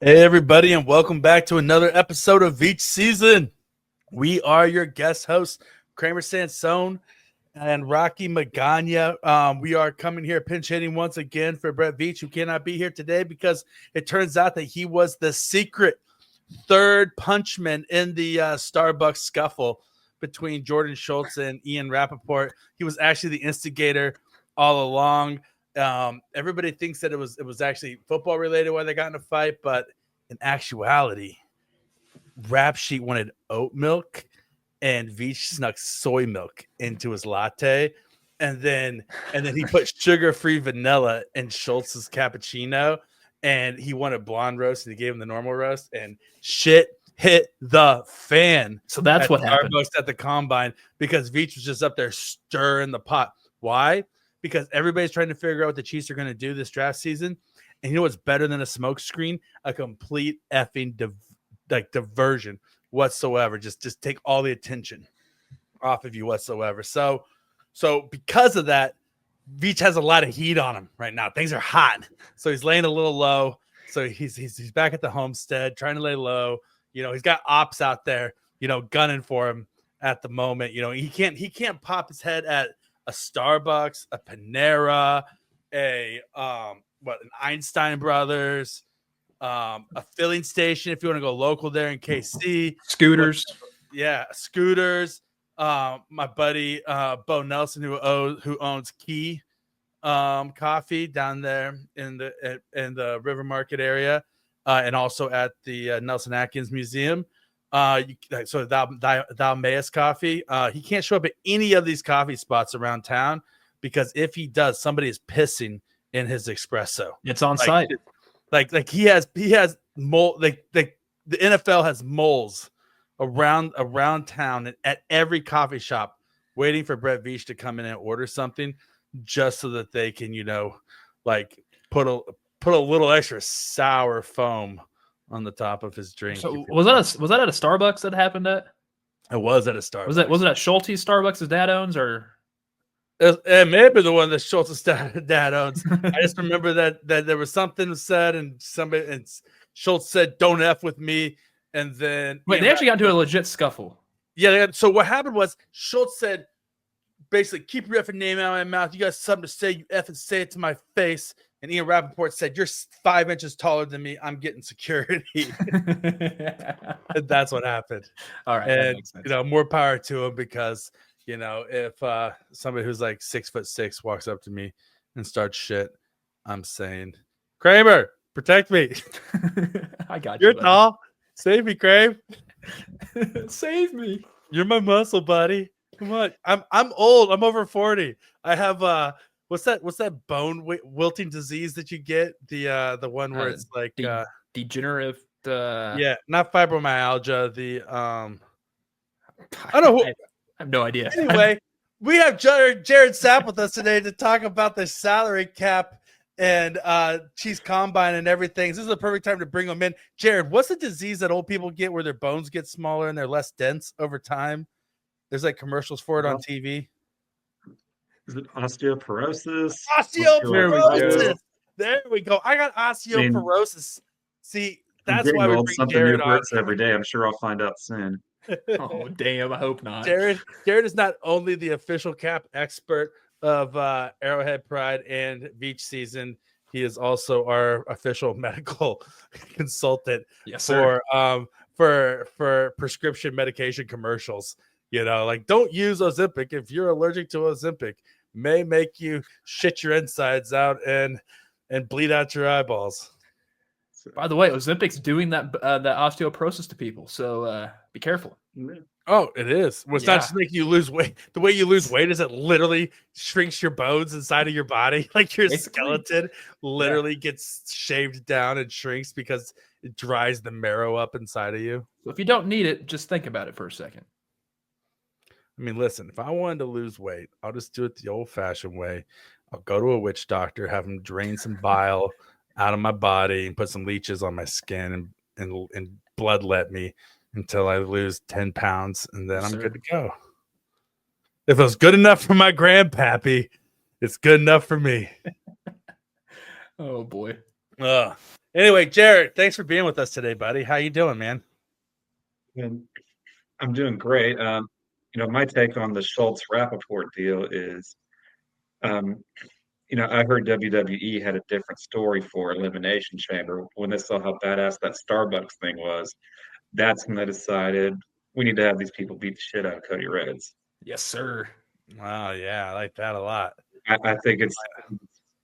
Hey, everybody, and welcome back to another episode of Veach Season. We are your guest hosts, Kramer, Sansone, and Rocky Magaña. We are coming here pinch hitting once again for Brett Veach, who cannot be here today because it turns out that he was the secret third punchman in the Starbucks scuffle between Jordan Schultz and Ian Rappaport. He was actually the instigator all along. Everybody thinks that it was actually football related why they got in a fight, but in actuality, Rap Sheet wanted oat milk and Veach snuck soy milk into his latte, and then he put sugar-free vanilla in Schultz's cappuccino, and he wanted blonde roast and he gave him the normal roast, and shit hit the fan. So that's what happened. Starbucks at the combine because Veach was just up there stirring the pot. Why? Because everybody's trying to figure out what the Chiefs are going to do this draft season. And you know what's better than a smoke screen? A complete effing diversion whatsoever. Just take all the attention off of you whatsoever. So because of that, Veach has a lot of heat on him right now. Things are hot. So he's laying a little low. So he's back at the homestead trying to lay low. You know, he's got ops out there, you know, gunning for him at the moment. You know, he can't pop his head at a Starbucks, a Panera, an Einstein Brothers, a filling station if you want to go local there in KC. Scooters. Scooters. My buddy Bo Nelson, who owns Key Coffee down there in the River Market area, and also at the Nelson Atkins Museum. So Thou Mayest Coffee. He can't show up at any of these coffee spots around town because if he does, somebody is pissing in his espresso. It's on site. Like he has mole. Like the NFL has moles around town and at every coffee shop waiting for Brett Veach to come in and order something just so that they can, you know, like put a little extra sour foam on the top of his drink. So was that at a Starbucks that happened at? It was at a Starbucks. Was it at Schulte's Starbucks his dad owns, or it may have been the one that Schultz's dad owns. I just remember that there was something said and Schultz said, "Don't F with me." And then they actually got into a legit scuffle. Yeah. So what happened was Schultz said, basically, keep your effing name out of my mouth. You got something to say, you effing say it to my face. And Ian Rappaport said, "You're 5 inches taller than me. I'm getting security." And that's what happened. All right. And, you know, more power to him because, you know, if somebody who's like 6'6" walks up to me and starts shit, I'm saying, "Kramer, protect me." I got you. You're tall. Save me, Krame. Save me. You're my muscle, buddy. Come on. I'm old. I'm over 40. I have what's that bone wilting disease that you get? The one where it's like degenerative. Not fibromyalgia. I don't know. I have no idea. Anyway, we have Jared Sapp with us today to talk about the salary cap and Chiefs Combine and everything. This is the perfect time to bring them in. Jared, what's the disease that old people get where their bones get smaller and they're less dense over time? There's like commercials for it on TV. Is it osteoporosis? Osteoporosis. There we go. I got osteoporosis. See, that's why we bring Jared on every day. I'm sure I'll find out soon. Oh, damn. I hope not. Jared is not only the official cap expert of Arrowhead Pride and Veach Season, he is also our official medical consultant for prescription medication commercials. You know, like, don't use Ozempic if you're allergic to Ozempic. May make you shit your insides out and bleed out your eyeballs. By the way, Ozempic's doing that osteoporosis to people, so be careful. Oh, it is. Well, it's not just making you lose weight. The way you lose weight is it literally shrinks your bones inside of your body. Like your skeleton literally gets shaved down and shrinks because it dries the marrow up inside of you. So if you don't need it, just think about it for a second. I mean, listen, if I wanted to lose weight, I'll just do it the old-fashioned way. I'll go to a witch doctor, have him drain some bile out of my body and put some leeches on my skin and bloodlet me until I lose 10 pounds, and then I'm good to go. If it was good enough for my grandpappy, it's good enough for me. Oh, boy. Anyway, Jared, thanks for being with us today, buddy. How you doing, man? And I'm doing great. My take on the Schultz-Rappaport deal is, um, I heard WWE had a different story for Elimination Chamber. When they saw how badass that Starbucks thing was, that's when they decided we need to have these people beat the shit out of Cody Rhodes. Yes, sir. Oh yeah, I like that a lot. I think it's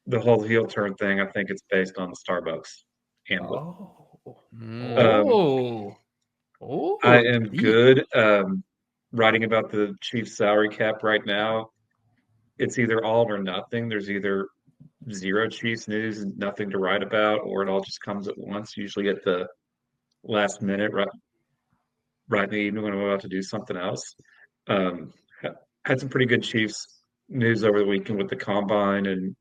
the whole heel turn thing. I think it's based on the Starbucks handle. Um, I am Deep. good. Writing about the Chiefs salary cap right now. It's either all or nothing. There's either zero Chiefs news and nothing to write about, or it all just comes at once, usually at the last minute, right in the evening when I'm about to do something else. Um, had some pretty good Chiefs news over the weekend with the combine, and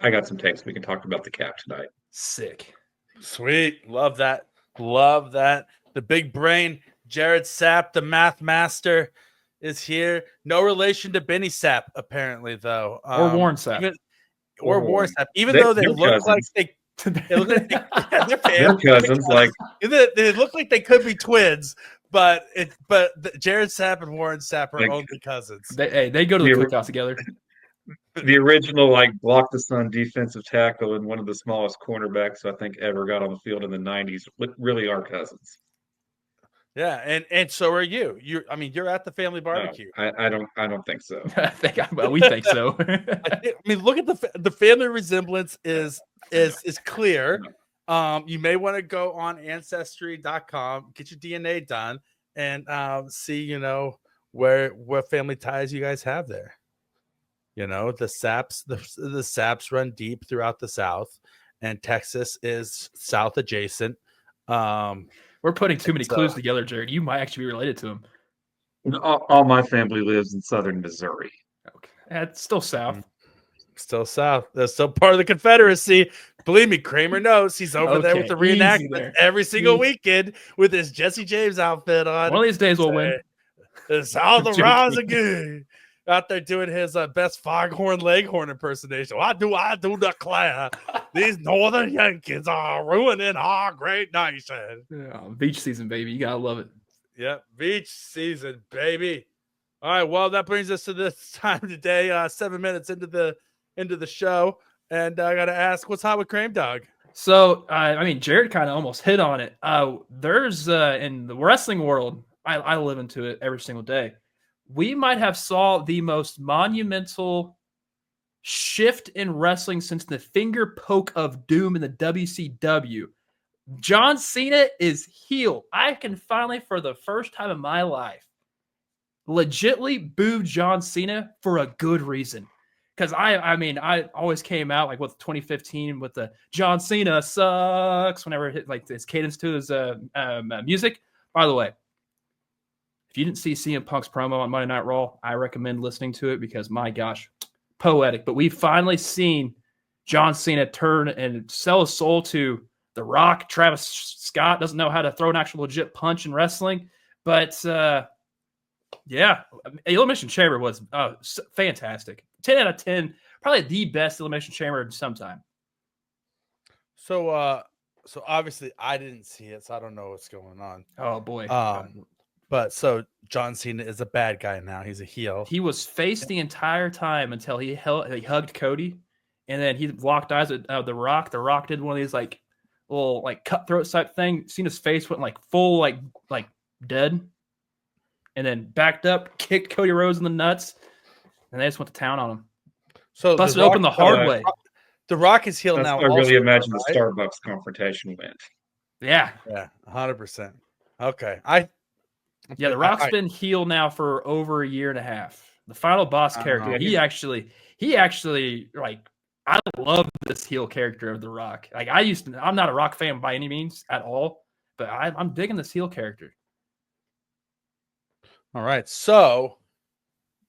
I got some takes. We can talk about the cap tonight. Sick. Sweet. Love that. Love that. The big brain, Jared Sapp, the math master, is here. No relation to Benny Sapp, apparently, though. Or Warren Sapp. Or Warren Sapp. Even though they look like they look like They're cousins. Like they look like they could be twins, but Jared Sapp and Warren Sapp are Like, only cousins. They go to the Yeah. cookout together. the original, like, block the sun defensive tackle and one of the smallest cornerbacks I think ever got on the field in the 90s really are cousins. Yeah, and so are you. You're at the family barbecue. No, I don't think so. We think so. I mean, look at the family resemblance is clear. You may want to go on ancestry.com, get your DNA done, and see what family ties you guys have there. The Sapps run deep throughout the South, and Texas is South adjacent. We're putting too many clues together, Jared. You might actually be related to him. All my family lives in southern Missouri. Okay. It's still South. Still South. That's still part of the Confederacy. Believe me, Kramer knows. He's over there with the reenactment every single weekend with his Jesse James outfit on. One of these days we'll win. The South will rise again. Out there doing his best Foghorn Leghorn impersonation. I do declare these Northern Yankees are ruining our great nation. Yeah, Veach season, baby. You gotta love it. Yep, Veach season, baby. All right, well, that brings us to this time today. 7 minutes into the show, and I gotta ask, what's hot with Krame Dog? So, Jared kind of almost hit on it. There's in the wrestling world, I live into it every single day. We might have saw the most monumental shift in wrestling since the finger poke of doom in the WCW. John Cena is heel. I can finally, for the first time in my life, legitly boo John Cena for a good reason. Because I always came out like with 2015 with the John Cena sucks whenever it hit like his cadence to his music. By the way, if you didn't see CM Punk's promo on Monday Night Raw, I recommend listening to it because, my gosh, poetic. But we've finally seen John Cena turn and sell his soul to The Rock. Travis Scott doesn't know how to throw an actual legit punch in wrestling. But, yeah, Elimination Chamber was fantastic. 10 out of 10. Probably the best Elimination Chamber in some time. So obviously I didn't see it, so I don't know what's going on. Oh, boy. But so John Cena is a bad guy now. He's a heel. He was face the entire time until he hugged Cody, and then he locked eyes with The Rock. The Rock did one of these like little like cutthroat type thing. Cena's face went like full like dead, and then backed up, kicked Cody Rhodes in the nuts, and they just went to town on him. So busted open the hard way. The Rock is heel now. I really imagine the Starbucks confrontation went. Yeah, 100%. Okay, The Rock's been heel now for over a year and a half. The final boss character, he actually like, I love this heel character of The Rock. Like I'm not a Rock fan by any means at all, but I'm digging this heel character. All right, so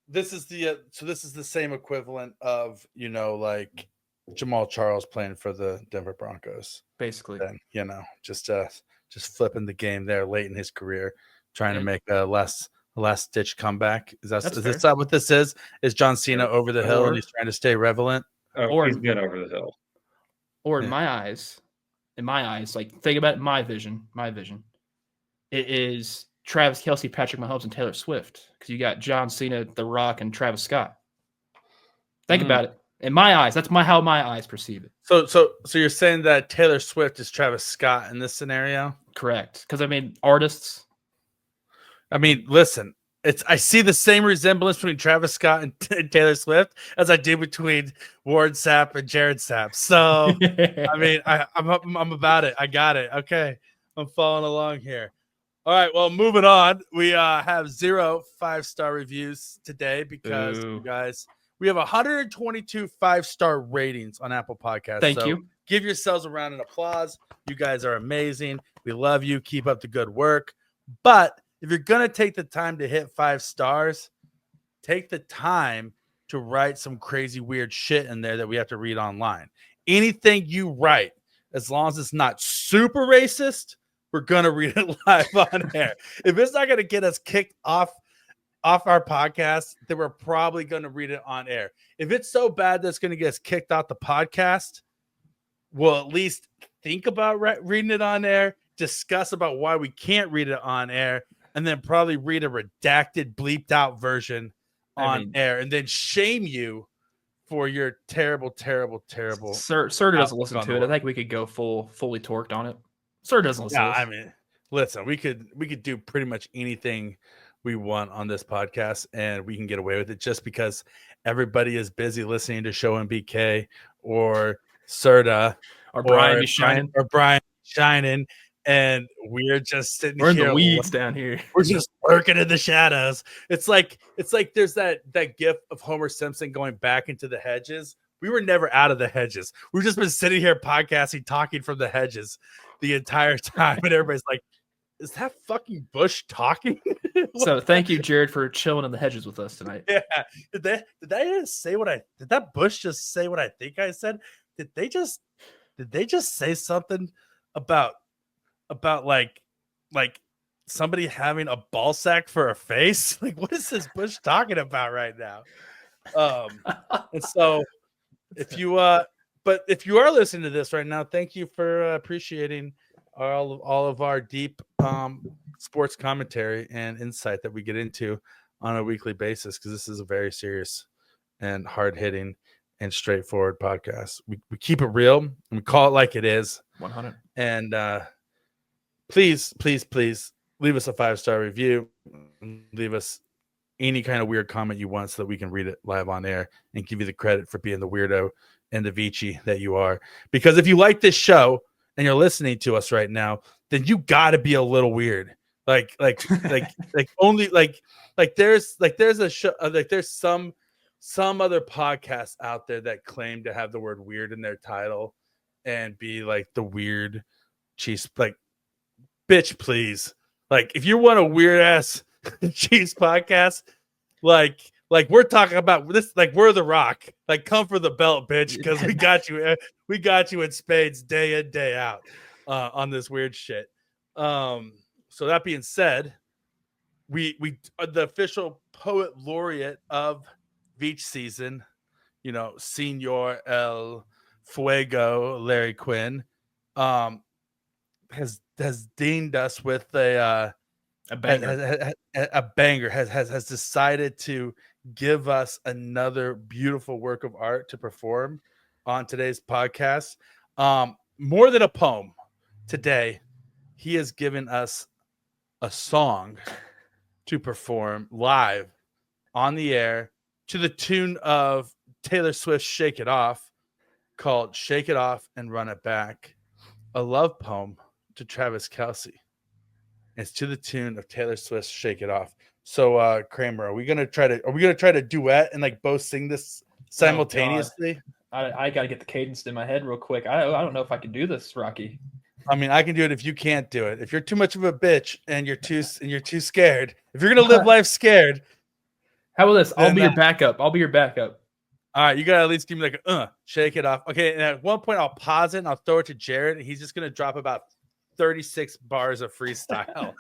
this is the same equivalent of like Jamal Charles playing for the Denver Broncos, basically. And just flipping the game there late in his career. Trying to make a last ditch comeback. Is this what this is? Is John Cena over the hill and he's trying to stay relevant? Or he's been over the hill. Or in my eyes, in my eyes, like think about it, my vision, it is Travis Kelce, Patrick Mahomes, and Taylor Swift, because you got John Cena, The Rock, and Travis Scott. Think about it. In my eyes, that's how my eyes perceive it. So you're saying that Taylor Swift is Travis Scott in this scenario? Correct. Because I mean, artists. I mean, listen, I see the same resemblance between Travis Scott and Taylor Swift as I do between Warren Sapp and Jared Sapp. So I mean, I'm about it. I got it. Okay, I'm following along here. All right. Well, moving on. We have 0 5-star reviews today because you guys. We have 122 5-star ratings on Apple Podcasts. Thank you. Give yourselves a round of applause. You guys are amazing. We love you. Keep up the good work. But if you're going to take the time to hit 5 stars, take the time to write some crazy, weird shit in there that we have to read online. Anything you write, as long as it's not super racist, we're going to read it live on air. If it's not going to get us kicked off our podcast, then we're probably going to read it on air. If it's so bad that it's going to get us kicked out the podcast, we'll at least think about reading it on air, discuss about why we can't read it on air, and then probably read a redacted, bleeped out version on air, and then shame you for your terrible. Sir doesn't listen to it. I think we could go fully torqued on it. Sir doesn't listen. Yeah, I mean, listen, we could do pretty much anything we want on this podcast, and we can get away with it just because everybody is busy listening to Show and BK or Serta or Brian Shining, and we're just sitting we're here in the weeds down here. We're just lurking in the shadows. It's like there's that gif of Homer Simpson going back into the hedges. We were never out of the hedges. We've just been sitting here podcasting, talking from the hedges the entire time, and everybody's like, is that fucking Bush talking? So thank you, Jared, for chilling in the hedges with us tonight. Yeah. Did that Bush just say what I think I said? Did they just say something about like somebody having a ball sack for a face? Like, what is this Bush talking about right now? And so if you are listening to this right now, thank you for appreciating all of our deep sports commentary and insight that we get into on a weekly basis, because this is a very serious and hard-hitting and straightforward podcast. We keep it real and we call it like it is. 100. And please leave us a 5-star review. Leave us any kind of weird comment you want so that we can read it live on air and give you the credit for being the weirdo and the Veachy that you are. Because if you like this show and you're listening to us right now, then you got to be a little weird. Like only there's a show, there's some other podcasts out there that claim to have the word weird in their title and be like the weird cheese, like, bitch, please. Like, if you want a weird ass cheese podcast, like we're talking about this, like we're The Rock, like come for the belt, bitch, because we got you in spades day in, day out on this weird shit. So that being said, we are the official poet laureate of Veach season, Senor El Fuego Larry Quinn, has deemed us with a banger. A banger has decided to give us another beautiful work of art to perform on today's podcast. More than a poem, today he has given us a song to perform live on the air to the tune of Taylor Swift's Shake It Off, called Shake It Off and Run It Back, a love poem to Travis Kelce. It's to the tune of Taylor Swift's Shake It Off. So Kramer, are we gonna try to duet and like both sing this simultaneously? I gotta get the cadence in my head real quick. I don't know if I can do this, Rocky. I mean, I can do it if you can't do it. If you're too much of a bitch and you're too scared, if you're gonna live life scared, how about this? I'll be your backup. All right, you gotta at least give me like a shake it off. Okay, and at one point I'll pause it and I'll throw it to Jared, and he's just gonna drop about 36 bars of freestyle.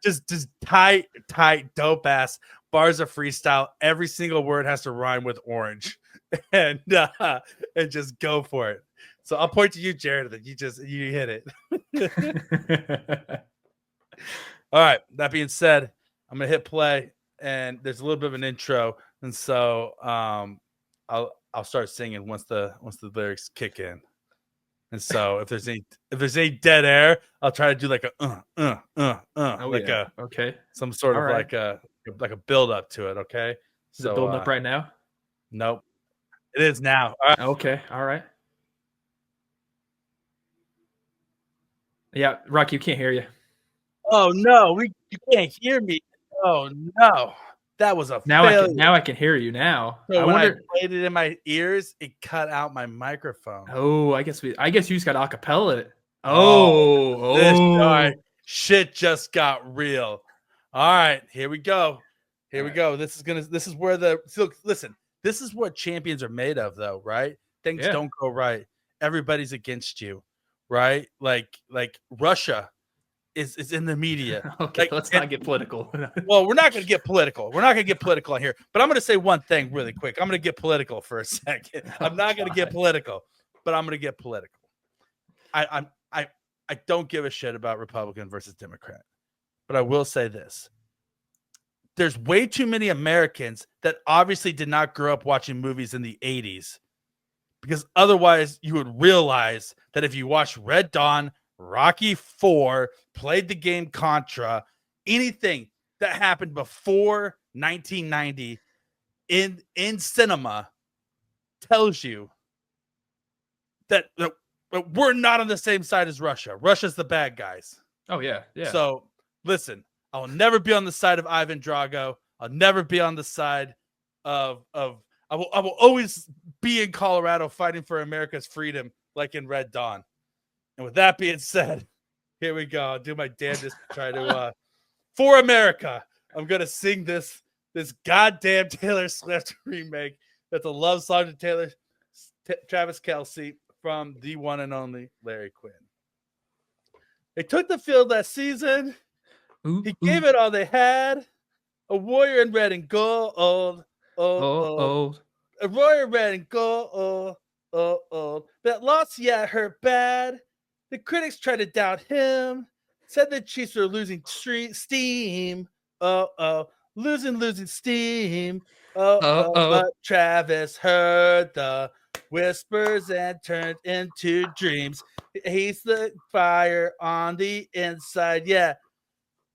just tight, dope ass bars of freestyle. Every single word has to rhyme with orange, and just go for it. So I'll point to you, Jared, that you hit it. All right. That being said, I'm gonna hit play, and there's a little bit of an intro, and so I'll start singing once the lyrics kick in. And so if there's any dead air, I'll try to do like a okay, some sort All of right. like a build up to it. Okay. Is it building up right now? Nope. It is now. All right. Okay, all right. Yeah, Rocky, you can't hear you. Oh no, you can't hear me. Oh no, that was a failure. Now I can hear you now. So I when wonder. I played it in my ears, it cut out my microphone. Oh, I guess you just got acapella it. All right, shit just got real. All right, here we go. Here we go. This is where listen. This is what champions are made of, though, right? Things don't go right. Everybody's against you, right? Like Russia is in the media. Okay, let's not get political. Well, we're not going to get political. We're not going to get political on here. But I'm going to say one thing really quick. I'm going to get political for a second. I'm not going to get political, but I'm going to get political. I don't give a shit about Republican versus Democrat, but I will say this. There's way too many Americans that obviously did not grow up watching movies in the 80s, because otherwise you would realize that if you watched Red Dawn, Rocky IV, played the game Contra, anything that happened before 1990 in cinema tells you that we're not on the same side as Russia. Russia's the bad guys. Oh, yeah. So, listen, I'll never be on the side of Ivan Drago. I'll never be on the side of I will always be in Colorado fighting for America's freedom, like in Red Dawn. And with that being said, here we go. I'll do my damnedest to try to for America. I'm gonna sing this goddamn Taylor Swift remake. That's a love song to Travis Kelce from the one and only Larry Quinn. They took the field that season. He gave it all they had. A warrior in red and gold. A warrior in red and gold. That loss, yeah, hurt bad. The critics tried to doubt him. Said the Chiefs were losing steam. Losing steam. But Travis heard the whispers and turned into dreams. He's the fire on the inside. Yeah.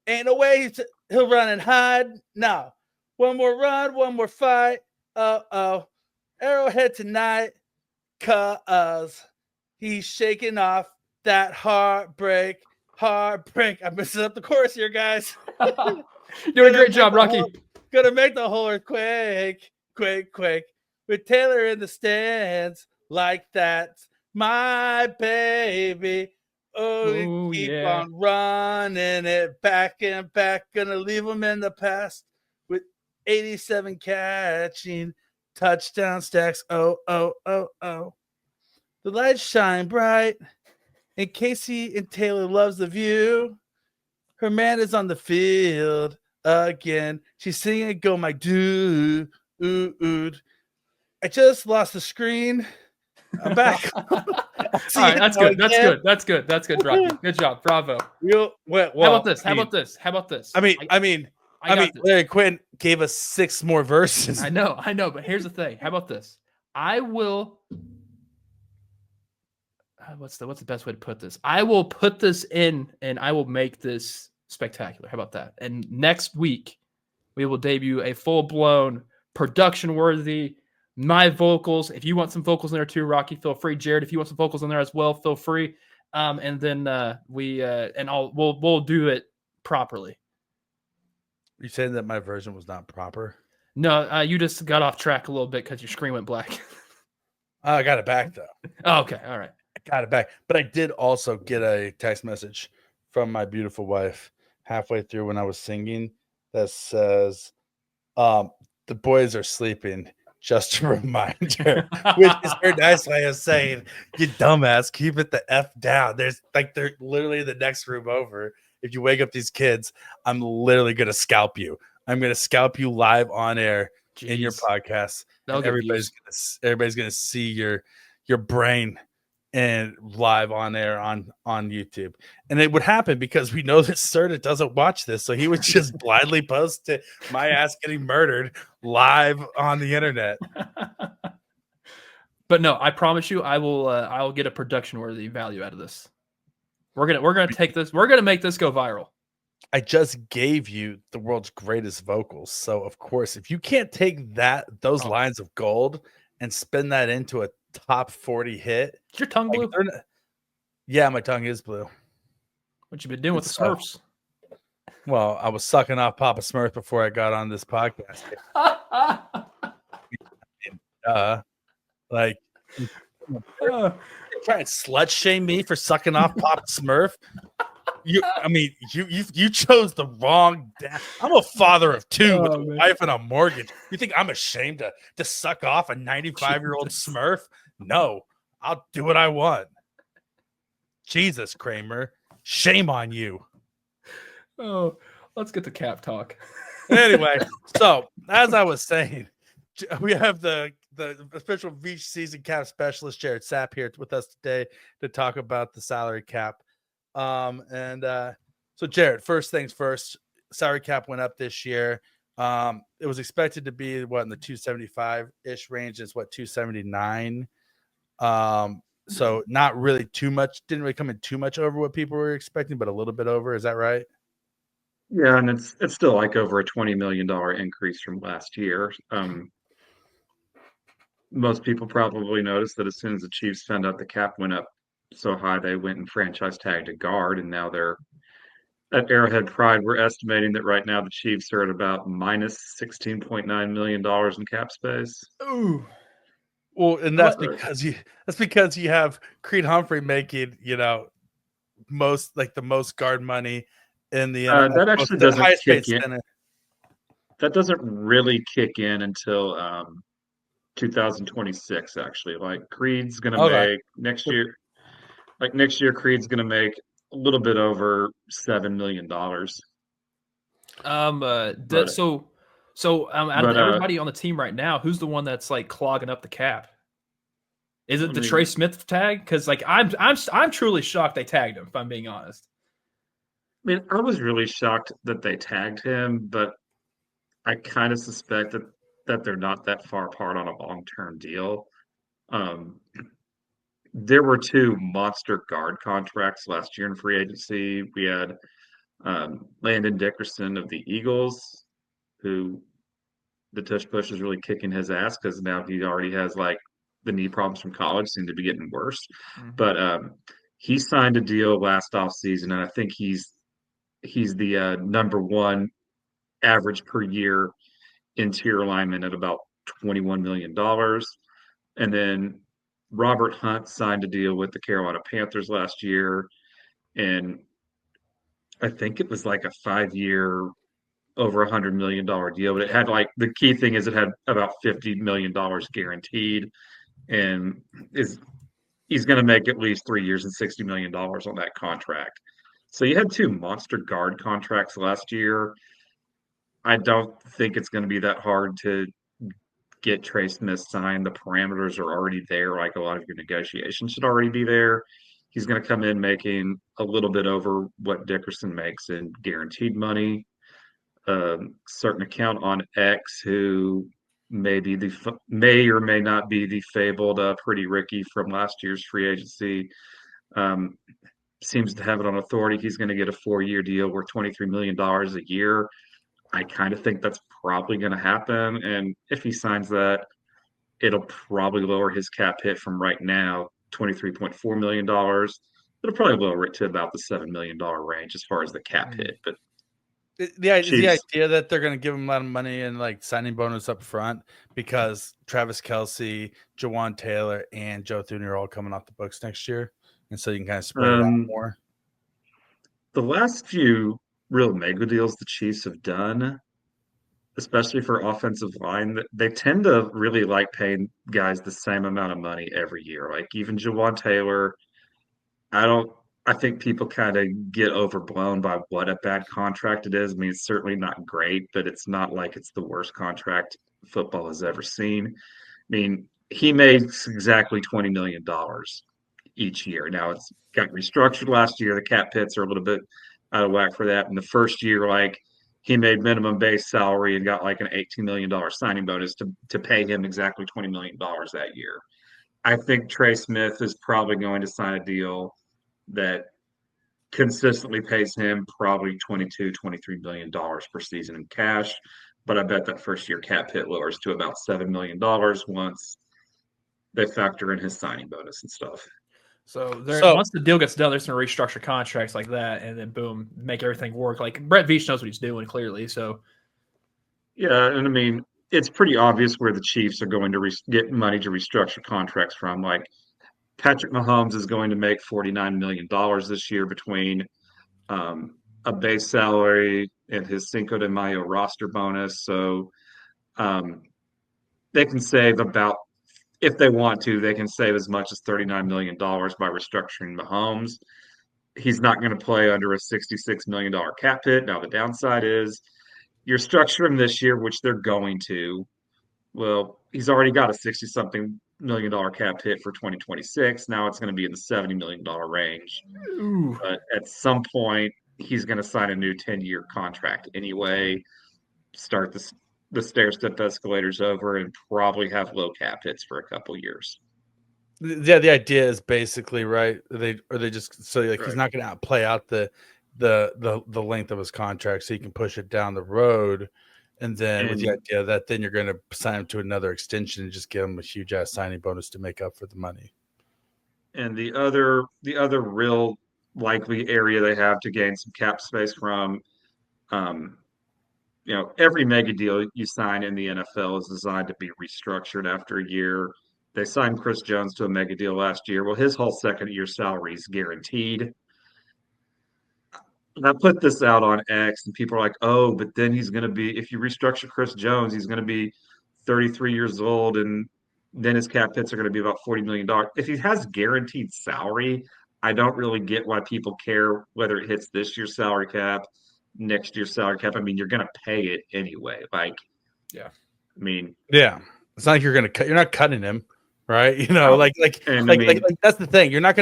Ain't no way he'll run and hide. No. One more run, one more fight. Arrowhead tonight. 'Cause he's shaking off that heartbreak. I'm messing up the chorus here, guys. You're doing a great job, Rocky. Gonna make the whole earth quake. With Taylor in the stands like that. My baby. Keep on running it back and back. Gonna leave him in the past with 87 catching touchdown stacks. The lights shine bright. And Casey and Taylor loves the view. Her man is on the field again. She's singing "Go My Dude." I just lost the screen. I'm back. All right, that's good, Rocky. Good job, bravo. How about this? I mean, Larry Quinn gave us 6 more verses. I know, but here's the thing. How about this? I will. What's the best way to put this? I will put this in, and I will make this spectacular. How about that? And next week, we will debut a full-blown, production-worthy. My vocals. If you want some vocals in there too, Rocky, feel free. Jared, if you want some vocals in there as well, feel free. And then we'll do it properly. You saying that my version was not proper? No, you just got off track a little bit because your screen went black. I got it back though. Oh, okay, all right. I got it back, but I did also get a text message from my beautiful wife halfway through when I was singing that says, "The boys are sleeping." Just a reminder, which is her nice way of saying, "You dumbass, keep it the F down." They're literally the next room over. If you wake up these kids, I'm literally gonna scalp you. I'm gonna scalp you live on air in your podcast. Everybody's gonna see your brain and live on air on YouTube. And it would happen because we know that Serta doesn't watch this, so he would just blindly post it, my ass getting murdered live on the internet. But no, I promise you, I will get a production worthy value out of this. We're gonna take this. We're gonna make this go viral. I just gave you the world's greatest vocals, so of course, if you can't take those lines of gold and spin that into a top 40 hit, is your tongue blue? Yeah, my tongue is blue. What you been doing with the Smurfs? Well, I was sucking off Papa Smurf before I got on this podcast. Like, try and slut shame me for sucking off Papa Smurf. You chose the wrong dad. I'm a father of two with a wife and a mortgage. You think I'm ashamed to suck off a 95-year-old Smurf? No, I'll do what I want. Jesus, Kramer, shame on you. Oh, let's get to cap talk. Anyway, so as I was saying, we have the official Veach season cap specialist Jared Sapp here with us today to talk about the salary cap. So Jared, first things first, salary cap went up this year. It was expected to be in the 275-ish range. It's 279. So not really too much, didn't really come in too much over what people were expecting, but a little bit over. Is that right? Yeah, and it's still like over a $20 million increase from last year. Most people probably noticed that as soon as the Chiefs found out the cap went up so high, they went and franchise tagged a guard, and now they're at Arrowhead Pride. We're estimating that right now the Chiefs are at about minus $16.9 million in cap space. Ooh. Well, and that's because you have Creed Humphrey making, the most guard money in the that actually doesn't kick in. Center. That doesn't really kick in until 2026. Actually, like Creed's going to make next year. Like next year, Creed's going to make a little bit over $7 million. Out of everybody on the team right now, who's the one that's like clogging up the cap? Is it the Trey Smith tag? Because I'm truly shocked they tagged him, if I'm being honest. I mean, I was really shocked that they tagged him, but I kind of suspect that they're not that far apart on a long-term deal. There were two monster guard contracts last year in free agency. We had Landon Dickerson of the Eagles, who the tush push is really kicking his ass because now he already has the knee problems from college seem to be getting worse. Mm-hmm. But he signed a deal last offseason, and I think he's the number one average per year interior lineman at about $21 million. And then Robert Hunt signed a deal with the Carolina Panthers last year, and I think it was like a 5-year, over $100 million deal. But it had the key thing is it had about $50 million guaranteed, and he's going to make at least 3 years and $60 million on that contract. So you had two monster guard contracts last year. I don't think it's going to be that hard to get Trey Smith signed. The parameters are already there. Like a lot of your negotiations should already be there. He's going to come in making a little bit over what Dickerson makes in guaranteed money. Certain account on X, who may or may not be the fabled Pretty Ricky from last year's free agency, seems to have it on authority. He's going to get a 4-year deal worth $23 million a year. I kind of think that's probably going to happen. And if he signs that, it'll probably lower his cap hit from right now, $23.4 million. It'll probably lower it to about the $7 million range as far as the cap hit. But the idea that they're going to give him a lot of money and signing bonus up front because Travis Kelce, Jawan Taylor, and Joe Thuney are all coming off the books next year. And so you can kind of spread it out more. The last few real mega deals the Chiefs have done, especially for offensive line, they tend to really like paying guys the same amount of money every year. Like even Jawan Taylor, I think people kind of get overblown by what a bad contract it is. I mean, it's certainly not great, but it's not like it's the worst contract football has ever seen. I mean, he made exactly $20 million. each year. Now it's got restructured last year. The cap hits are a little bit out of whack for that. In the first year, like he made minimum base salary and got like an $18 million signing bonus to pay him exactly $20 million that year. I think Trey Smith is probably going to sign a deal that consistently pays him probably $22-23 million per season in cash. But I bet that first year cap hit lowers to about $7 million once they factor in his signing bonus and stuff. So So- once the deal gets done, there's some restructure contracts like that, and then boom, make everything work. Like Brett Veach knows what he's doing clearly. So Yeah, and I mean, it's pretty obvious where the Chiefs are going to get money to restructure contracts from. Like Patrick Mahomes is going to make $49 million this year between a base salary and his Cinco de Mayo roster bonus. So they can save about, if they want to, they can save as much as $39 million by restructuring Mahomes. He's not going to play under a $66 million cap hit. Now, the downside is you're structuring this year, which they're going to. Well, he's already got a 60-something million dollar cap hit for 2026. Now it's going to be in the $70 million range. ooh. But at some point, he's going to sign a new 10-year contract anyway, start the stair-step escalators over, and probably have low cap hits for a couple years. Yeah, the idea is basically right. They just so like he's Right. not going to play out the length of his contract, so he can push it down the road, and then with the And- idea that then you're going to sign him to another extension and just give him a huge ass signing bonus to make up for the money. And the other real likely area they have to gain some cap space from, every mega deal you sign in the NFL is designed to be restructured after a year. They signed Chris Jones to a mega deal last year. Well, his whole second year salary is guaranteed. And I put this out on X, and people are like, "Oh, but then he's going to be, if you restructure Chris Jones, he's going to be 33 years old, and then his cap hits are going to be about $40 million." If he has guaranteed salary, I don't really get why people care whether it hits this year's salary cap, next year's salary cap. I mean, you're going to pay it anyway. Like, Yeah. I mean, Yeah, it's not like you're going to cut. You're not cutting him, right? You know, No. like And I mean- that's the thing. You're not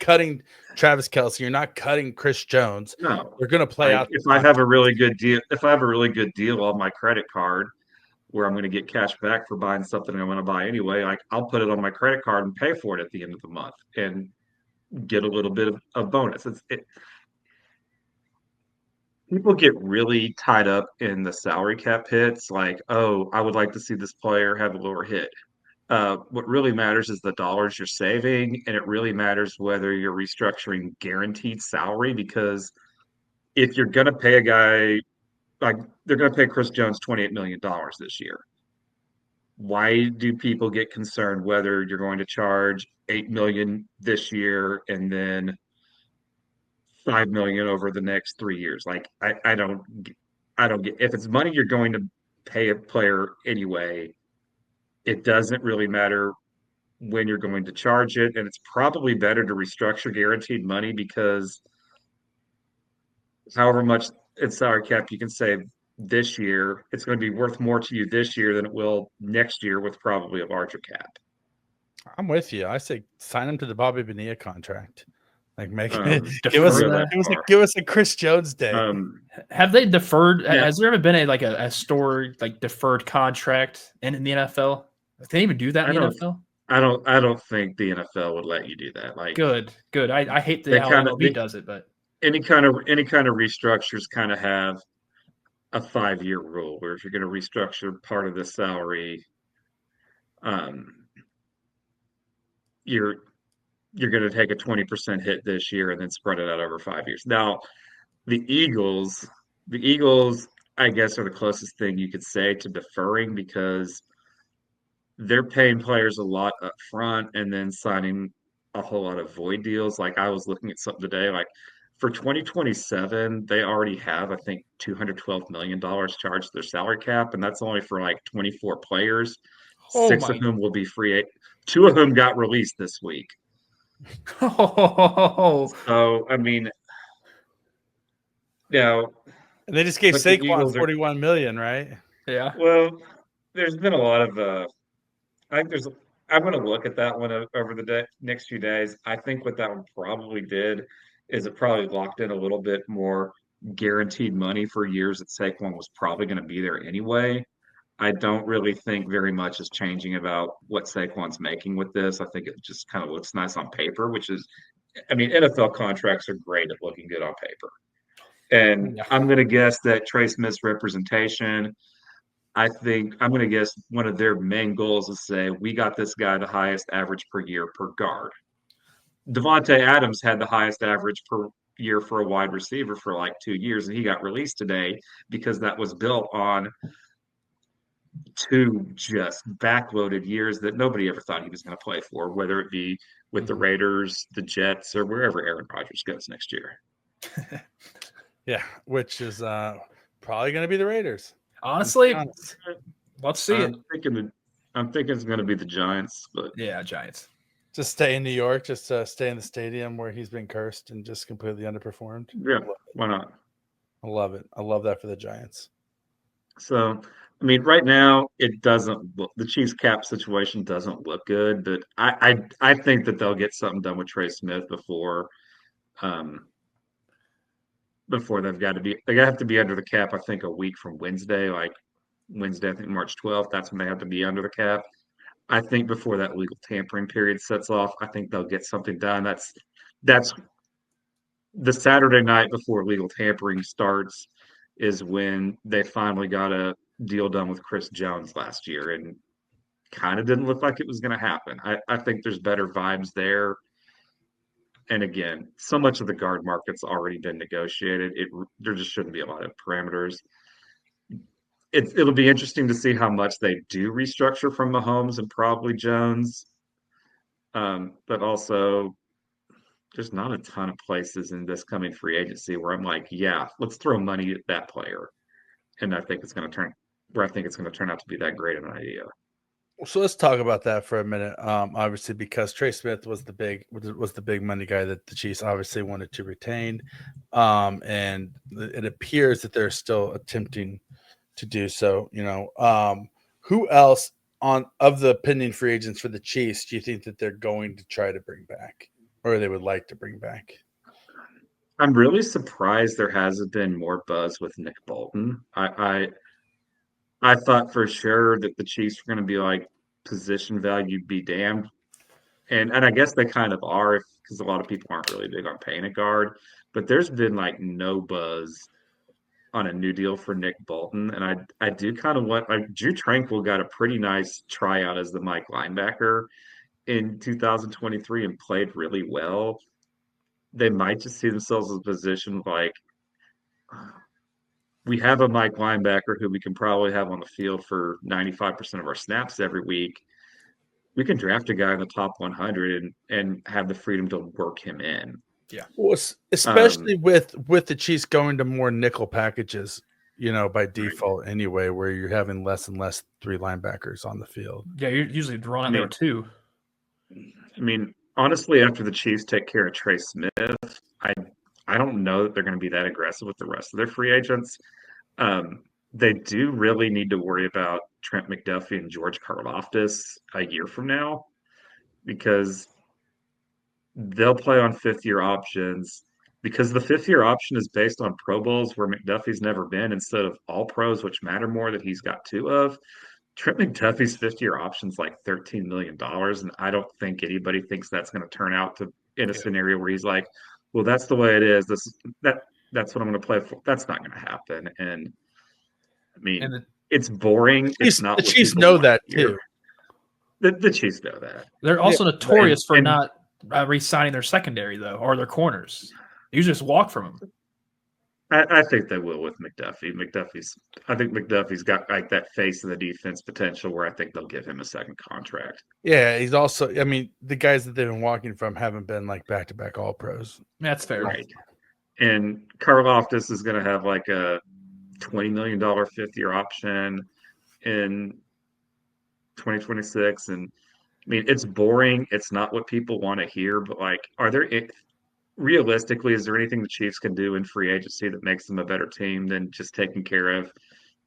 cutting Travis Kelce. You're not cutting Chris Jones. no. They're going to play Like, out. if I have a really good deal on my credit card where I'm going to get cash back for buying something I'm going to buy anyway, like I'll put it on my credit card and pay for it at the end of the month and get a little bit of bonus. People get really tied up in the salary cap hits, like, oh, I would like to see this player have a lower hit. What really matters is the dollars you're saving, and it really matters whether you're restructuring guaranteed salary, because if you're going to pay a guy, like they're going to pay Chris Jones $28 million this year, why do people get concerned whether you're going to charge $8 million this year and then $5 million over the next 3 years? Like, I don't get, if it's money you're going to pay a player anyway, it doesn't really matter when you're going to charge it, and it's probably better to restructure guaranteed money, because however much in salary cap you can save this year, it's going to be worth more to you this year than it will next year with probably a larger cap. I'm with you. I say sign him to the Bobby Bonilla contract. Like make Defer give us a Chris Jones day. Have they deferred? Yeah. Has there ever been a story like deferred contract in the NFL? Did they even do that in the NFL? I don't think the NFL would let you do that. Like, Good. I hate They how kinda- MLB they- does it, but any kind of restructures kind of have a 5-year rule where if you're going to restructure part of the salary, you're going to take a 20% hit this year and then spread it out over 5 years. Now, the Eagles, I guess, are the closest thing you could say to deferring, because they're paying players a lot up front and then signing a whole lot of void deals. Like, I was looking at something today, like for 2027, they already have, I think, $212 million charged to their salary cap, and that's only for like 24 players, Oh 6 my- of whom will be free. 2 of whom got released this week. oh, So, I mean, And they just gave but the Saquon Eagles are- $41 million, right? yeah. well, there's been a lot of I think I'm going to look at that one over the next few days. I think what that one probably did is it probably locked in a little bit more guaranteed money for years that Saquon was probably going to be there anyway. I don't really think very much is changing about what Saquon's making with this. I think it just kind of looks nice on paper, which is, I mean, NFL contracts are great at looking good on paper. And Yeah. I'm going to guess that Trey Smith's representation, I think I'm going to guess one of their main goals is to say, we got this guy the highest average per year per guard. Devontae Adams had the highest average per year for a wide receiver for like 2 years, and he got released today because that was built on two just backloaded years that nobody ever thought he was going to play for, whether it be with the Raiders, the Jets, or wherever Aaron Rodgers goes next year. Yeah, which is probably going to be the Raiders. Honestly, Honest. let's see it. I'm thinking it's going to be the Giants, but Yeah, Giants. Just stay in New York, just stay in the stadium where he's been cursed and just completely underperformed. yeah, why not? I love it. I love that for the Giants. So, I mean, right now it doesn't look the Chiefs cap situation doesn't look good, but I think that they'll get something done with Trey Smith um before they have to be under the cap, I think a week from Wednesday, like Wednesday, I think March 12th, that's when they have to be under the cap. I think before that legal tampering period sets off, I think they'll get something done. That's the Saturday night before legal tampering starts is when they finally got a deal done with Chris Jones last year, and kind of didn't look like it was going to happen. I think there's better vibes there. And again, so much of the guard market's already been negotiated. There just shouldn't be a lot of parameters. It'll be interesting to see how much they do restructure from Mahomes and probably Jones. But also, there's not a ton of places in this coming free agency where I'm like, yeah, let's throw money at that player. And I think it's going to turn out to be that great an idea. So let's talk about that for a minute. Obviously, because Trey Smith was the big money guy that the Chiefs obviously wanted to retain, and it appears that they're still attempting to do so. Who else of the pending free agents for the Chiefs do you think that they're going to try to bring back, or they would like to bring back? I'm really surprised there hasn't been more buzz with Nick Bolton. I thought for sure that the Chiefs were going to be like position value be damned, and I guess they kind of are because a lot of people aren't really big on paying a guard. But there's been like no buzz on a new deal for Nick Bolton, and I do kind of want like Drew Tranquil got a pretty nice tryout as the Mike linebacker in 2023 and played really well. They might just see themselves as a position like we have a Mike linebacker who we can probably have on the field for 95% of our snaps every week. We can draft a guy in the top 100 and have the freedom to work him in. Yeah. Well, especially with the Chiefs going to more nickel packages, by default anyway, where you're having less and less three linebackers on the field. Yeah, you're usually drawn out there with two. I mean, honestly, after the Chiefs take care of Trey Smith, I don't know that they're going to be that aggressive with the rest of their free agents. They do really need to worry about Trent McDuffie and George Karlaftis a year from now because they'll play on fifth-year options because the fifth-year option is based on Pro Bowls where McDuffie's never been instead of all pros, which matter more that he's got two of. Trent McDuffie's fifth-year option's like $13 million, and I don't think anybody thinks that's going to turn out to in a scenario where he's like, well, that's the way it is. That's what I'm going to play for. That's not going to happen. And I mean, it's boring. It's not. The Chiefs know that too. The Chiefs know that. They're also notorious for not re-signing their secondary though, or their corners. You just walk from them. I think they will with McDuffie. I think McDuffie's got like that face of the defense potential where I think they'll give him a second contract. Yeah, he's also. I mean, the guys that they've been walking from haven't been like back-to-back All Pros. That's fair, right? And Karlaftis is going to have like a $20 million fifth-year option in 2026, and I mean it's boring. It's not what people want to hear. But like, realistically, is there anything the Chiefs can do in free agency that makes them a better team than just taking care of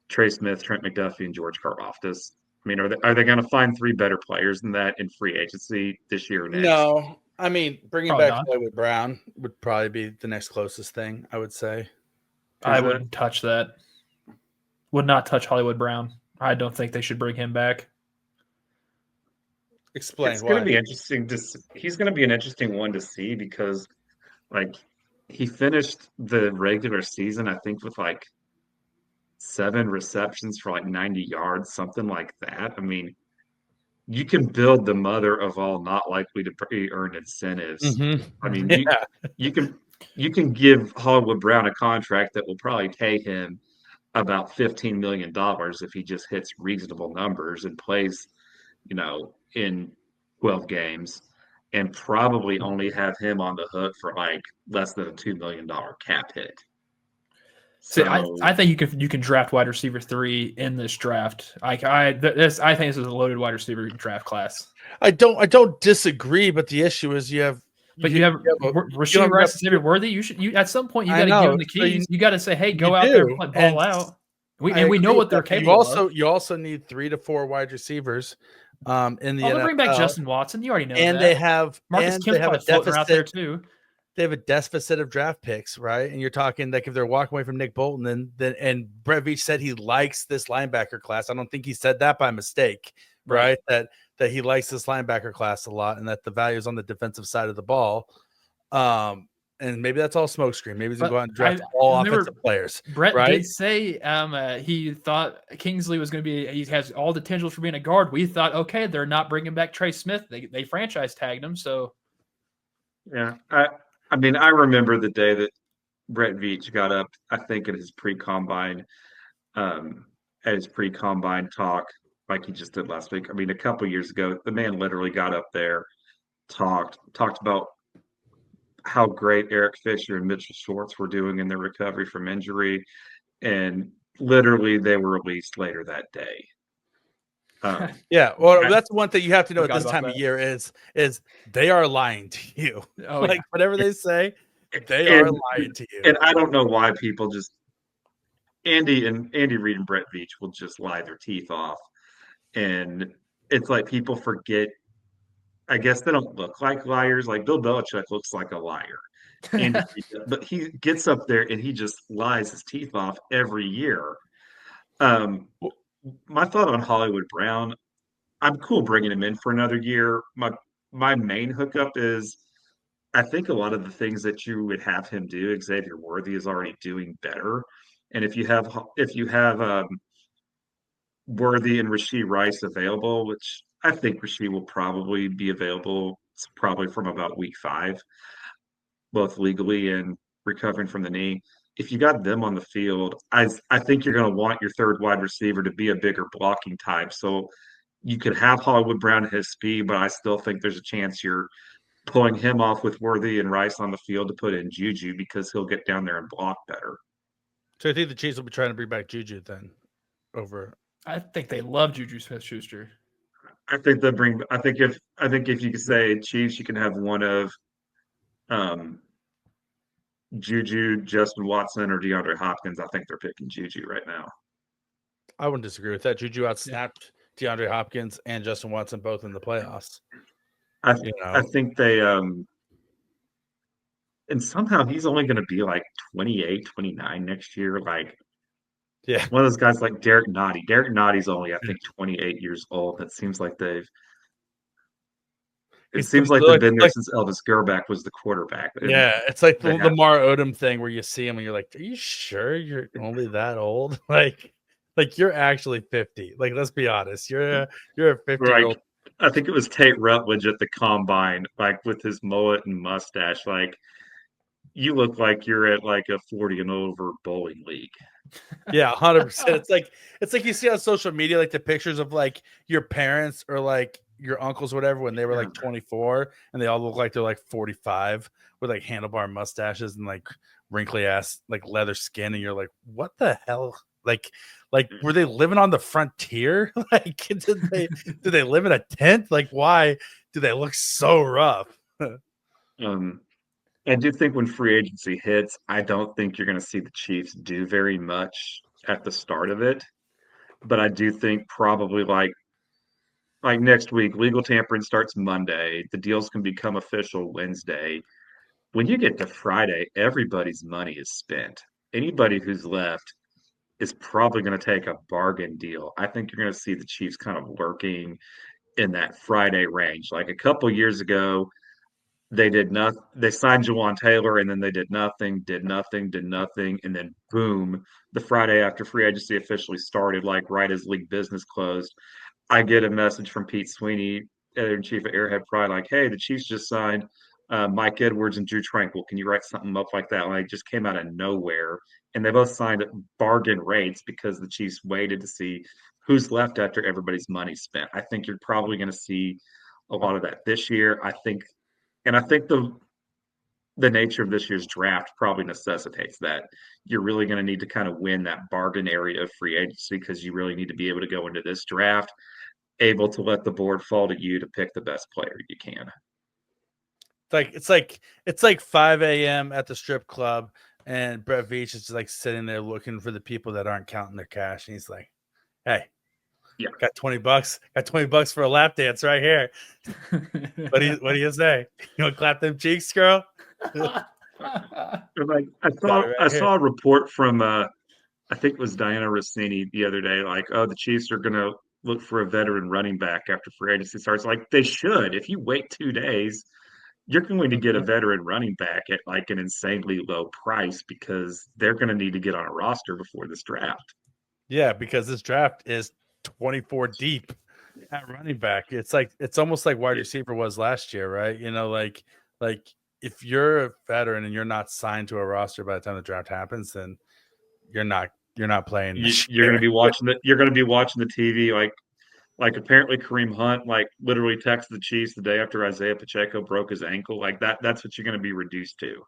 Trey Smith, Trent McDuffie, and George Karlaftis? I mean, are they going to find three better players than that in free agency this year or next? No, I mean, bringing Probably back not. Hollywood Brown would probably be the next closest thing, I would say. I wouldn't touch that. Would not touch Hollywood Brown. I don't think they should bring him back. Explain It's going to why. be interesting. He's going to be an interesting one to see because, like, he finished the regular season, I think, with like 7 receptions for like 90 yards, something like that. I mean, you can build the mother of all not likely to earn incentives. I mean, Yeah. you can you can give Hollywood Brown a contract that will probably pay him about $15 million if he just hits reasonable numbers and plays, in 12 games, and probably only have him on the hook for like less than a $2 million cap hit. See, So I think you can draft wide receiver 3 in this draft. I think this is a loaded wide receiver draft class. I don't disagree, but the issue is you have Rasheed Rice and Xavier Worthy. You at some point you got to give them the keys. You got to say, hey, go out there and play ball out. We know what they're capable of. You also need 3 to 4 wide receivers in the NFL. They'll bring back Justin Watson. You already know and that. They have Marcus Kemp's probably floating out there too. They have a deficit of draft picks, right? And you're talking like if they're walking away from Nick Bolton, then and Brett Veach said he likes this linebacker class. I don't think he said that by mistake, right? That he likes this linebacker class a lot, and that the value is on the defensive side of the ball. And maybe that's all smokescreen. Maybe he's gonna go out and draft all offensive players. Brett did say he thought Kingsley was going to be. He has all the potentials for being a guard. We thought, okay, they're not bringing back Trey Smith. They franchise tagged him, so yeah. I mean, I remember the day that Brett Veach got up, I think at his pre-combine talk, like he just did last week. I mean, a couple years ago, the man literally got up there, talked about how great Eric Fisher and Mitchell Schwartz were doing in their recovery from injury, and literally they were released later that day. Yeah, well, that's one thing you have to know at this time of year is they are lying to you. Whatever they say, they are lying to you. And I don't know why people just Andy Reid and Brett Veach will just lie their teeth off, and it's like people forget. I guess they don't look like liars. Like Bill Belichick looks like a liar, but he gets up there and he just lies his teeth off every year. My thought on Hollywood Brown, I'm cool bringing him in for another year. My main hookup is I think a lot of the things that you would have him do, Xavier Worthy is already doing better. And if you have Worthy and Rasheed Rice available, which I think Rasheed will probably be available probably from about week 5, both legally and recovering from the knee. If you got them on the field, I think you're going to want your third wide receiver to be a bigger blocking type. So you could have Hollywood Brown at his speed, but I still think there's a chance you're pulling him off with Worthy and Rice on the field to put in Juju because he'll get down there and block better. So I think the Chiefs will be trying to bring back Juju then over. I think they love Juju Smith-Schuster. I think they'll bring. I think if you could say Chiefs, you can have one of Juju, Justin Watson, or DeAndre Hopkins. I think they're picking Juju right now. I wouldn't disagree with that. Juju outsnapped DeAndre Hopkins and Justin Watson both in the playoffs. I think they and somehow he's only going to be like 28, 29 next year. Like, yeah, one of those guys like Derek Nottie. Derek Nottie's only, I think, 28 years old. It seems like they've been there since Elvis Gerback was the quarterback. Yeah, it's like the Lamar Odom thing where you see him and you're like, "Are you sure you're only that old?" Like you're actually 50. Like, let's be honest, you're a 50-year-old. I think it was Tate Rutledge at the combine, like with his mullet and mustache. Like, you look like you're at like a 40 and over bowling league. Yeah, 100%. It's like you see on social media, like the pictures of like your parents or like your uncles, or whatever, when they were like 24 and they all look like they're like 45 with like handlebar mustaches and like wrinkly ass like leather skin, and you're like, what the hell? Like were they living on the frontier? Like did they live in a tent? Like, why do they look so rough? I do think when free agency hits, I don't think you're going to see the Chiefs do very much at the start of it. But I do think probably like like next week, legal tampering starts Monday. The deals can become official Wednesday. When you get to Friday, everybody's money is spent. Anybody who's left is probably going to take a bargain deal. I think you're going to see the Chiefs kind of lurking in that Friday range. Like a couple years ago, they did not. They signed Jawan Taylor, and then they did nothing, did nothing, and then boom, the Friday after free agency officially started, like right as league business closed. I get a message from Pete Sweeney, editor in chief of Airhead Pride, like, "Hey, the Chiefs just signed Mike Edwards and Drew Tranquil. Can you write something up like that?" Like, just came out of nowhere, and they both signed at bargain rates because the Chiefs waited to see who's left after everybody's money spent. I think you're probably going to see a lot of that this year. I think the nature of this year's draft probably necessitates that. You're really going to need to kind of win that bargain area of free agency because you really need to be able to go into this draft able to let the board fall to you to pick the best player you can. It's like 5 a.m. at the strip club, and Brett Veach is just like sitting there looking for the people that aren't counting their cash, and he's like, "Hey, Yeah, got $20. Got $20 for a lap dance right here. What do you say? You want to clap them cheeks, girl?" like Right I here. saw a report from I think it was Diana Rossini the other day, like, oh, the Chiefs are going to look for a veteran running back after free agency starts. Like, they should. If you wait 2 days, you're going to get a Mhm. veteran running back at like an insanely low price because they're going to need to get on a roster before this draft. Yeah, because this draft is 24 deep at running back. It's almost like wide Yeah, receiver was last year, right? Like if you're a veteran and you're not signed to a roster by the time the draft happens, then you're not playing this you're going to year. be watching the TV like apparently Kareem Hunt like literally texted the Chiefs the day after Isaiah Pacheco broke his ankle. Like that's what you're going to be reduced to.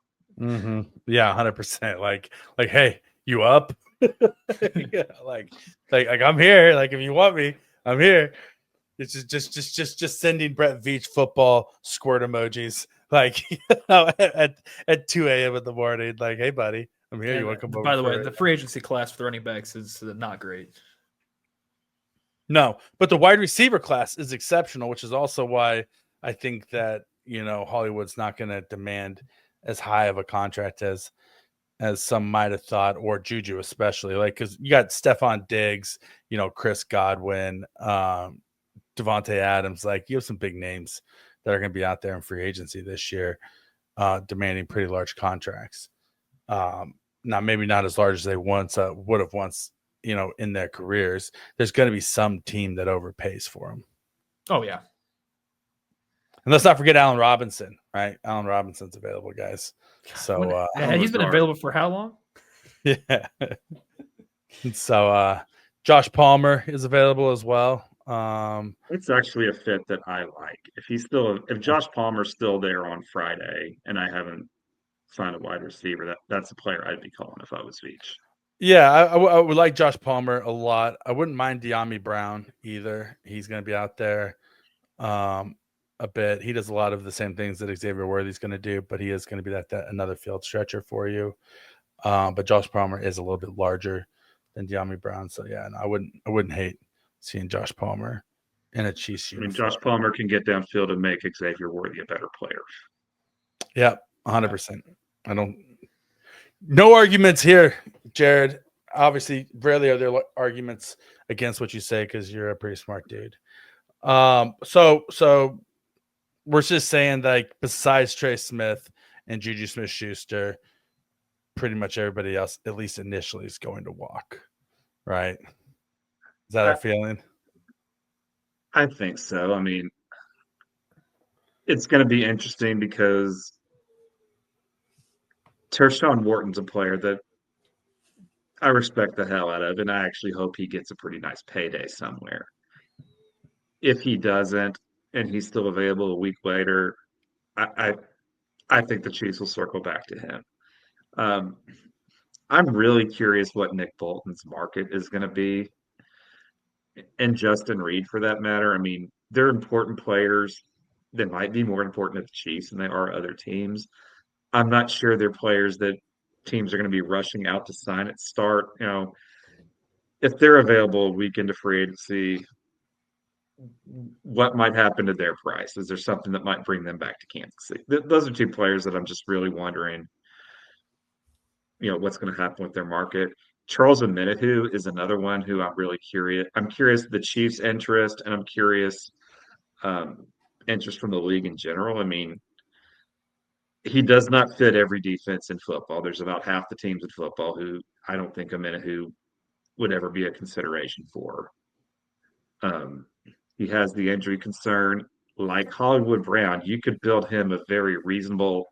Yeah, 100%. Like, hey, you up? Yeah, like I'm here. Like if you want me, I'm here. It's just sending Brett Veach football squirt emojis like at 2 a.m. in the morning. Like, hey buddy, I'm here. You And want to come over by the way, for the it? free agency class for the running backs is not great. No, but the wide receiver class is exceptional, which is also why I think that Hollywood's not going to demand as high of a contract as some might have thought, or Juju especially. Like because you got Stephon Diggs, Chris Godwin, Devontae Adams. Like you have some big names that are going to be out there in free agency this year, demanding pretty large contracts. Now maybe not as large as they would have once, in their careers. There's going to be some team that overpays for them. Oh yeah. And let's not forget Allen Robinson, right? Allen Robinson's available, guys. So He's been available for how long? yeah. So Josh Palmer is available as well. It's actually a fit that I like. If Josh Palmer's still there on Friday and I haven't signed a wide receiver, that's a player I'd be calling if I was Veach. Yeah, I would like Josh Palmer a lot. I wouldn't mind De'Ami Brown either. He's going to be out there a bit. He does a lot of the same things that Xavier Worthy's going to do, but he is going to be that another field stretcher for you. But Josh Palmer is a little bit larger than De'Ami Brown, so yeah, no, I wouldn't hate seeing Josh Palmer in a Chiefs I mean, uniform. Josh Palmer can get downfield and make Xavier Worthy a better player. Yeah, 100%. No arguments here, Jared. Obviously, rarely are there arguments against what you say because you're a pretty smart dude. So we're just saying like besides Trey Smith and Juju Smith-Schuster, pretty much everybody else, at least initially, is going to walk, right? Is that our feeling? I think so. I mean, it's going to be interesting because Tershawn Wharton's a player that I respect the hell out of, and I actually hope he gets a pretty nice payday somewhere. If he doesn't, and he's still available a week later, I I think the Chiefs will circle back to him. Um, I'm really curious what Nick Bolton's market is going to be, and Justin Reed for that matter. I mean, they're important players. They might be more important at the Chiefs than they are other teams. I'm not sure they're players that teams are going to be rushing out to sign at start. If they're available a week into free agency, what might happen to their price? Is there something that might bring them back to Kansas City? Those are two players that I'm just really wondering, what's going to happen with their market. Charles Omenihu is another one who I'm really curious. I'm curious the Chiefs' interest, and I'm curious um, interest from the league in general. I mean, he does not fit every defense in football. There's about half the teams in football who I don't think Omenihu would ever be a consideration for. Um, he has the injury concern. Like Hollywood Brown, you could build him a very reasonable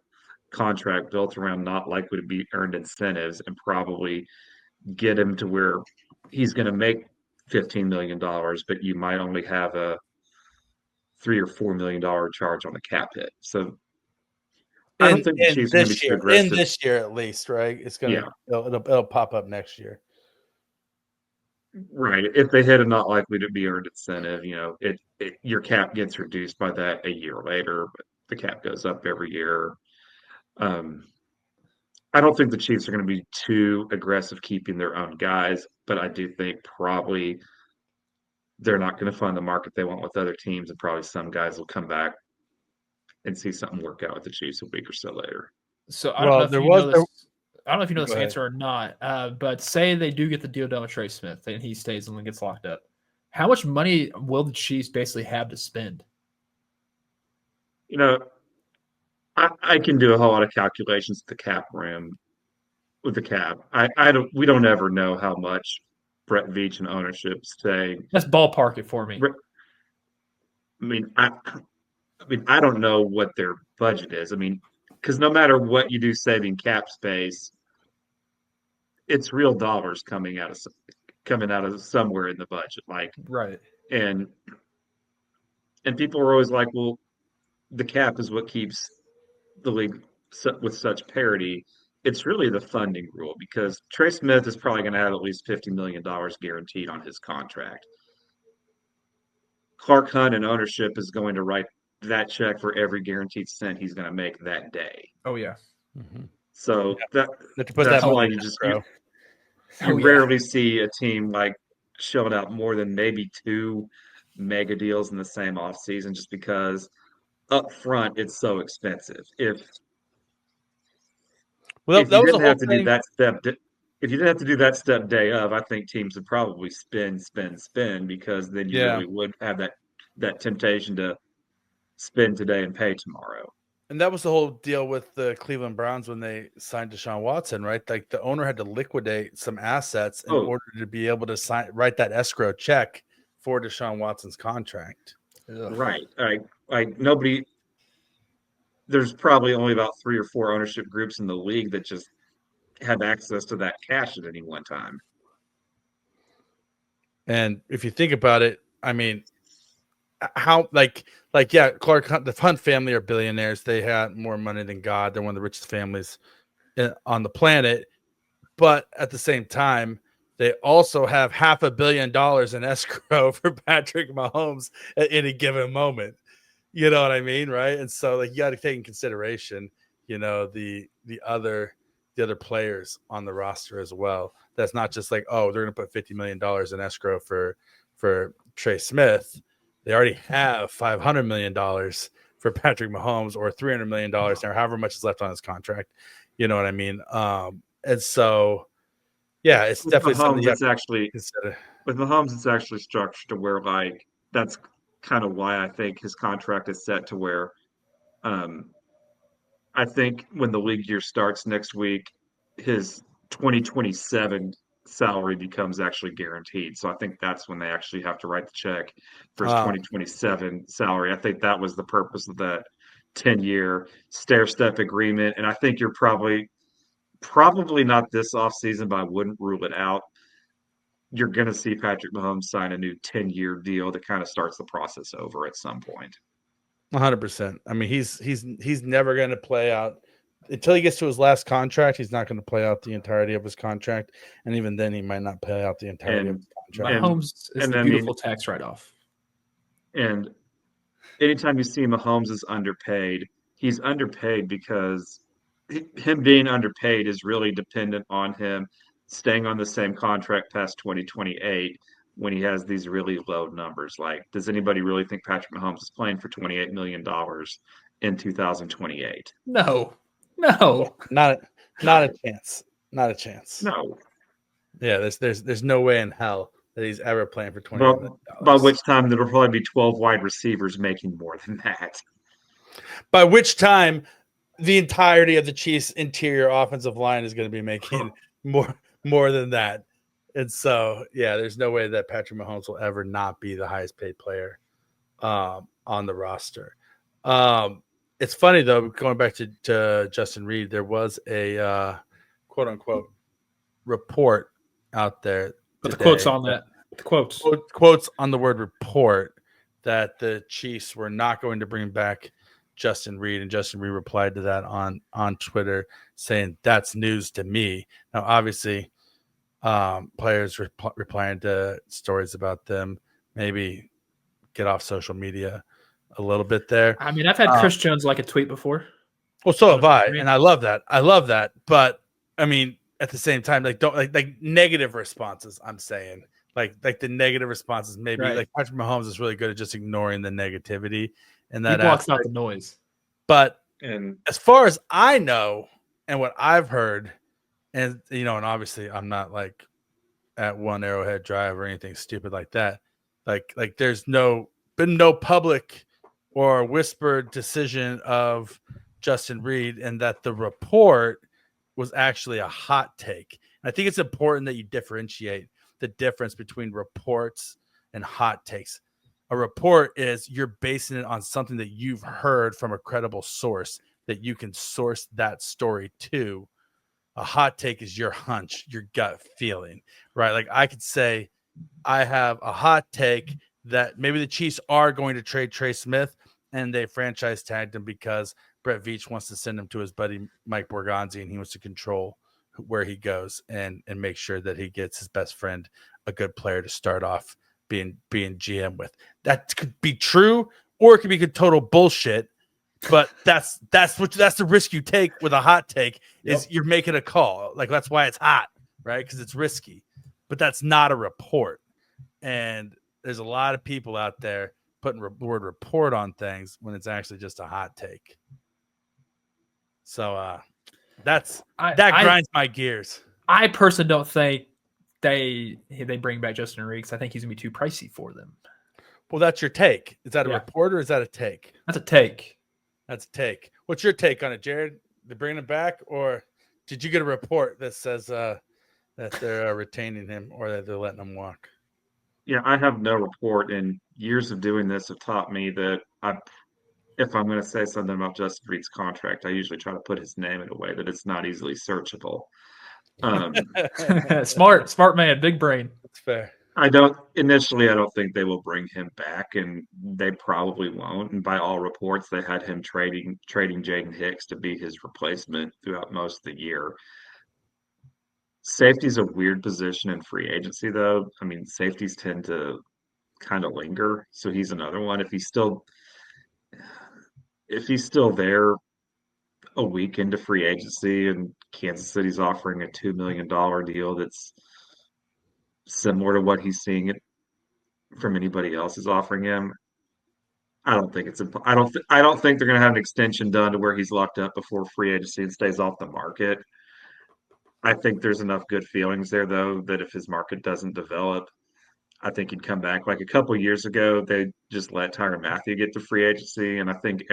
contract built around not likely to be earned incentives and probably get him to where he's going to make $15 million, but you might only have a $3 or $4 million charge on the cap hit. So I don't think the Chiefs are going to be too in aggressive. this year at least, right? It's gonna Yeah, it'll pop up next year. right. If they hit a not likely to be earned incentive, your cap gets reduced by that a year later, but the cap goes up every year. Um, I don't think the Chiefs are going to be too aggressive keeping their own guys, but I do think probably they're not going to find the market they want with other teams, and probably some guys will come back and see something work out with the Chiefs a week or so later. So I don't know Well, if there you was know there. this. I don't know if you know Go this ahead. answer or not. But say they do get the deal done with Trey Smith and he stays and gets locked up. How much money will the Chiefs basically have to spend? You know, I can do a whole lot of calculations with the cap room with the cap. We don't ever know how much Brett Veach and ownership say. Let's ballpark it for me. I mean, I don't know what their budget is. I mean, because no matter what you do saving cap space, it's real dollars coming out of somewhere in the budget. Like, Right. and people are always like, well, the cap is what keeps the league with such parity. It's really the funding rule because Trey Smith is probably going to have at least $50 million guaranteed on his contract. Clark Hunt and ownership is going to write that check for every guaranteed cent he's going to make that day. Oh yeah. Mm-hmm. So That to put that's that why money you rarely see a team like showing out more than maybe two mega deals in the same offseason just because up front it's so expensive. Well, If you that was the didn't whole have to do thing. that step, if you didn't have to do that step day of, I think teams would probably spin because then you Yeah, really would have that temptation to spend today and pay tomorrow. and that was the whole deal with the Cleveland Browns when they signed Deshaun Watson, right? Like the owner had to liquidate some assets in Oh, order to be able to write that escrow check for Deshaun Watson's contract. Ugh. right. Like nobody. There's probably only about 3 or 4 ownership groups in the league that just have access to that cash at any one time. And if you think about it, I mean, how yeah, Clark Hunt, the Hunt family are billionaires. They had more money than God. They're one of the richest families on the planet. But at the same time, they also have $500 million in escrow for Patrick Mahomes at any given moment. You know what I mean, right? And so, like, you got to take in consideration, the other players on the roster as well. That's not just like, oh, they're going to put $50 million in escrow for Trey Smith. They already have $500 million for Patrick Mahomes, or $300 million, or however much is left on his contract. You know what I mean? And so, yeah, it's With definitely something Mahomes, you have it's to actually consider. with Mahomes, it's actually structured to where like that's kind of why I think his contract is set to where um, I think when the league year starts next week, his 2027 salary becomes actually guaranteed. So I think that's when they actually have to write the check for his Uh, 2027 salary. I think that was the purpose of that 10-year stair step agreement. And I think you're probably not this offseason, but I wouldn't rule it out. You're going to see Patrick Mahomes sign a new 10-year deal that kind of starts the process over at some point. 100%. I mean, he's never going to play out until he gets to his last contract. He's not going to play out the entirety of his contract, and even then, he might not play out the entirety of And his contract. Mahomes is and the I mean, beautiful tax write-off. and anytime you see Mahomes is underpaid, he's underpaid because him being underpaid is really dependent on him staying on the same contract past 2028, when he has these really low numbers. Like, does anybody really think Patrick Mahomes is playing for $28 million in 2028? No, no. Not a chance. Not a chance. No. Yeah, there's no way in hell that he's ever playing for $28 But million. by which time there'll probably be 12 wide receivers making more than that. By which time the entirety of the Chiefs' interior offensive line is going to be making more than that. And so, yeah, there's no way that Patrick Mahomes will ever not be the highest paid player on the roster. It's funny, though, going back to Justin Reed, there was a quote unquote report out there. Put the quotes on that. The quotes. Quotes on the word report that the Chiefs were not going to bring back Justin Reed, and Justin Reed replied to that on Twitter saying, "That's news to me." Now, obviously, players replying to stories about them maybe get off social media a little bit there. I mean, I've had Chris Jones like a tweet before. Well, so have I, and I love that. But I mean, at the same time, like don't like negative responses. I'm saying like the negative responses. Maybe Right. like Patrick Mahomes is really good at just ignoring the negativity and that He blocks aspect. out the noise. But And as far as I know and what I've heard, and and obviously I'm not like at One Arrowhead Drive or anything stupid like that. Like there's been no public or whispered decision of Justin Reed, and that the report was actually a hot take. And I think it's important that you differentiate the difference between reports and hot takes. A report is you're basing it on something that you've heard from a credible source that you can source that story to. A hot take is your hunch, your gut feeling, right? Like I could say, I have a hot take that maybe the Chiefs are going to trade Trey Smith, and they franchise tagged him because Brett Veach wants to send him to his buddy Mike Borgonzi, and he wants to control where he goes and make sure that he gets his best friend a good player to start off being GM with. That could be true, or it could be total bullshit. But that's the risk you take with a hot take is you're making a call. Like that's why it's hot, right? Because it's risky. But that's not a report. And there's a lot of people out there putting word report on things when it's actually just a hot take. So that grinds my gears. I personally don't think they bring back Justin Reed because I think he's gonna be too pricey for them. Well, that's your take. Is that a report or is that a take? That's a take. That's a take. What's your take on it, Jared? They're bringing him back, or did you get a report that says that they're retaining him or that they're letting him walk? yeah, I have no report, and years of doing this have taught me that if I'm going to say something about Justin Reed's contract, I usually try to put his name in a way that it's not easily searchable. Smart man, big brain. That's fair. I don't think they will bring him back, and they probably won't. And by all reports, they had him trading Jaden Hicks to be his replacement throughout most of the year. Safety's a weird position in free agency, though. I mean, safeties tend to kind of linger, so he's another one. If he's still there a week into free agency, and Kansas City's offering a $2 million deal that's similar to what he's seeing it from anybody else is offering him. I don't think I don't think they're going to have an extension done to where he's locked up before free agency and stays off the market. I think there's enough good feelings there, though, that if his market doesn't develop, I think he'd come back. Like a couple years ago, they just let Tyrann Mathieu get to free agency, and I think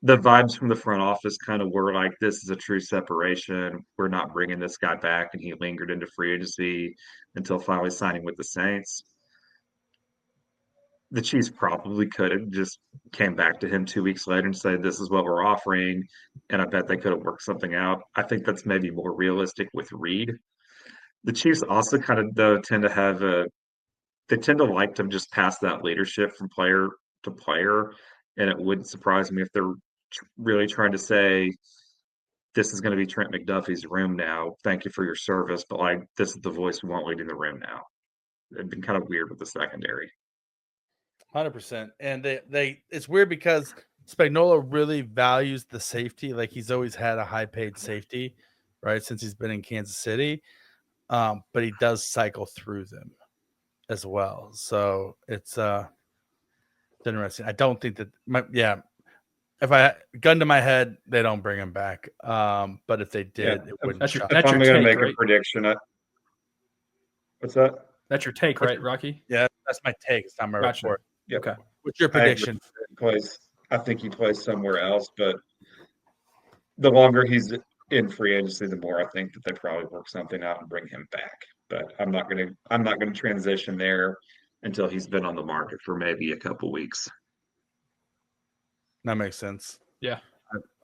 the vibes from the front office kind of were like, this is a true separation. We're not bringing this guy back, and he lingered into free agency until finally signing with the Saints. The Chiefs probably could have just came back to him 2 weeks later and said, this is what we're offering. And I bet they could have worked something out. I think that's maybe more realistic with Reed. The Chiefs also kind of, though, tend to like to just pass that leadership from player to player. And it wouldn't surprise me if they're really trying to say, this is going to be Trent McDuffie's room now. Thank you for your service. But like, this is the voice we want leading the room now. It'd been kind of weird with the secondary. 100%. And it's weird because Spagnuolo really values the safety. Like he's always had a high paid safety, right? Since he's been in Kansas City. But he does cycle through them. as well. So it's interesting. I don't think that if I gun to my head, they don't bring him back. But if they did, it wouldn't That's your shock. If That's I'm your going to take, make a right? prediction, what's that? That's your take, right, Rocky? Yeah, that's my take. It's not my Gotcha. report. Yep. Okay. What's your I agree. prediction? I think he plays somewhere else, but the longer he's in free agency, the more I think that they probably work something out and bring him back. But I'm not gonna transition there until he's been on the market for maybe a couple weeks. That makes sense. Yeah.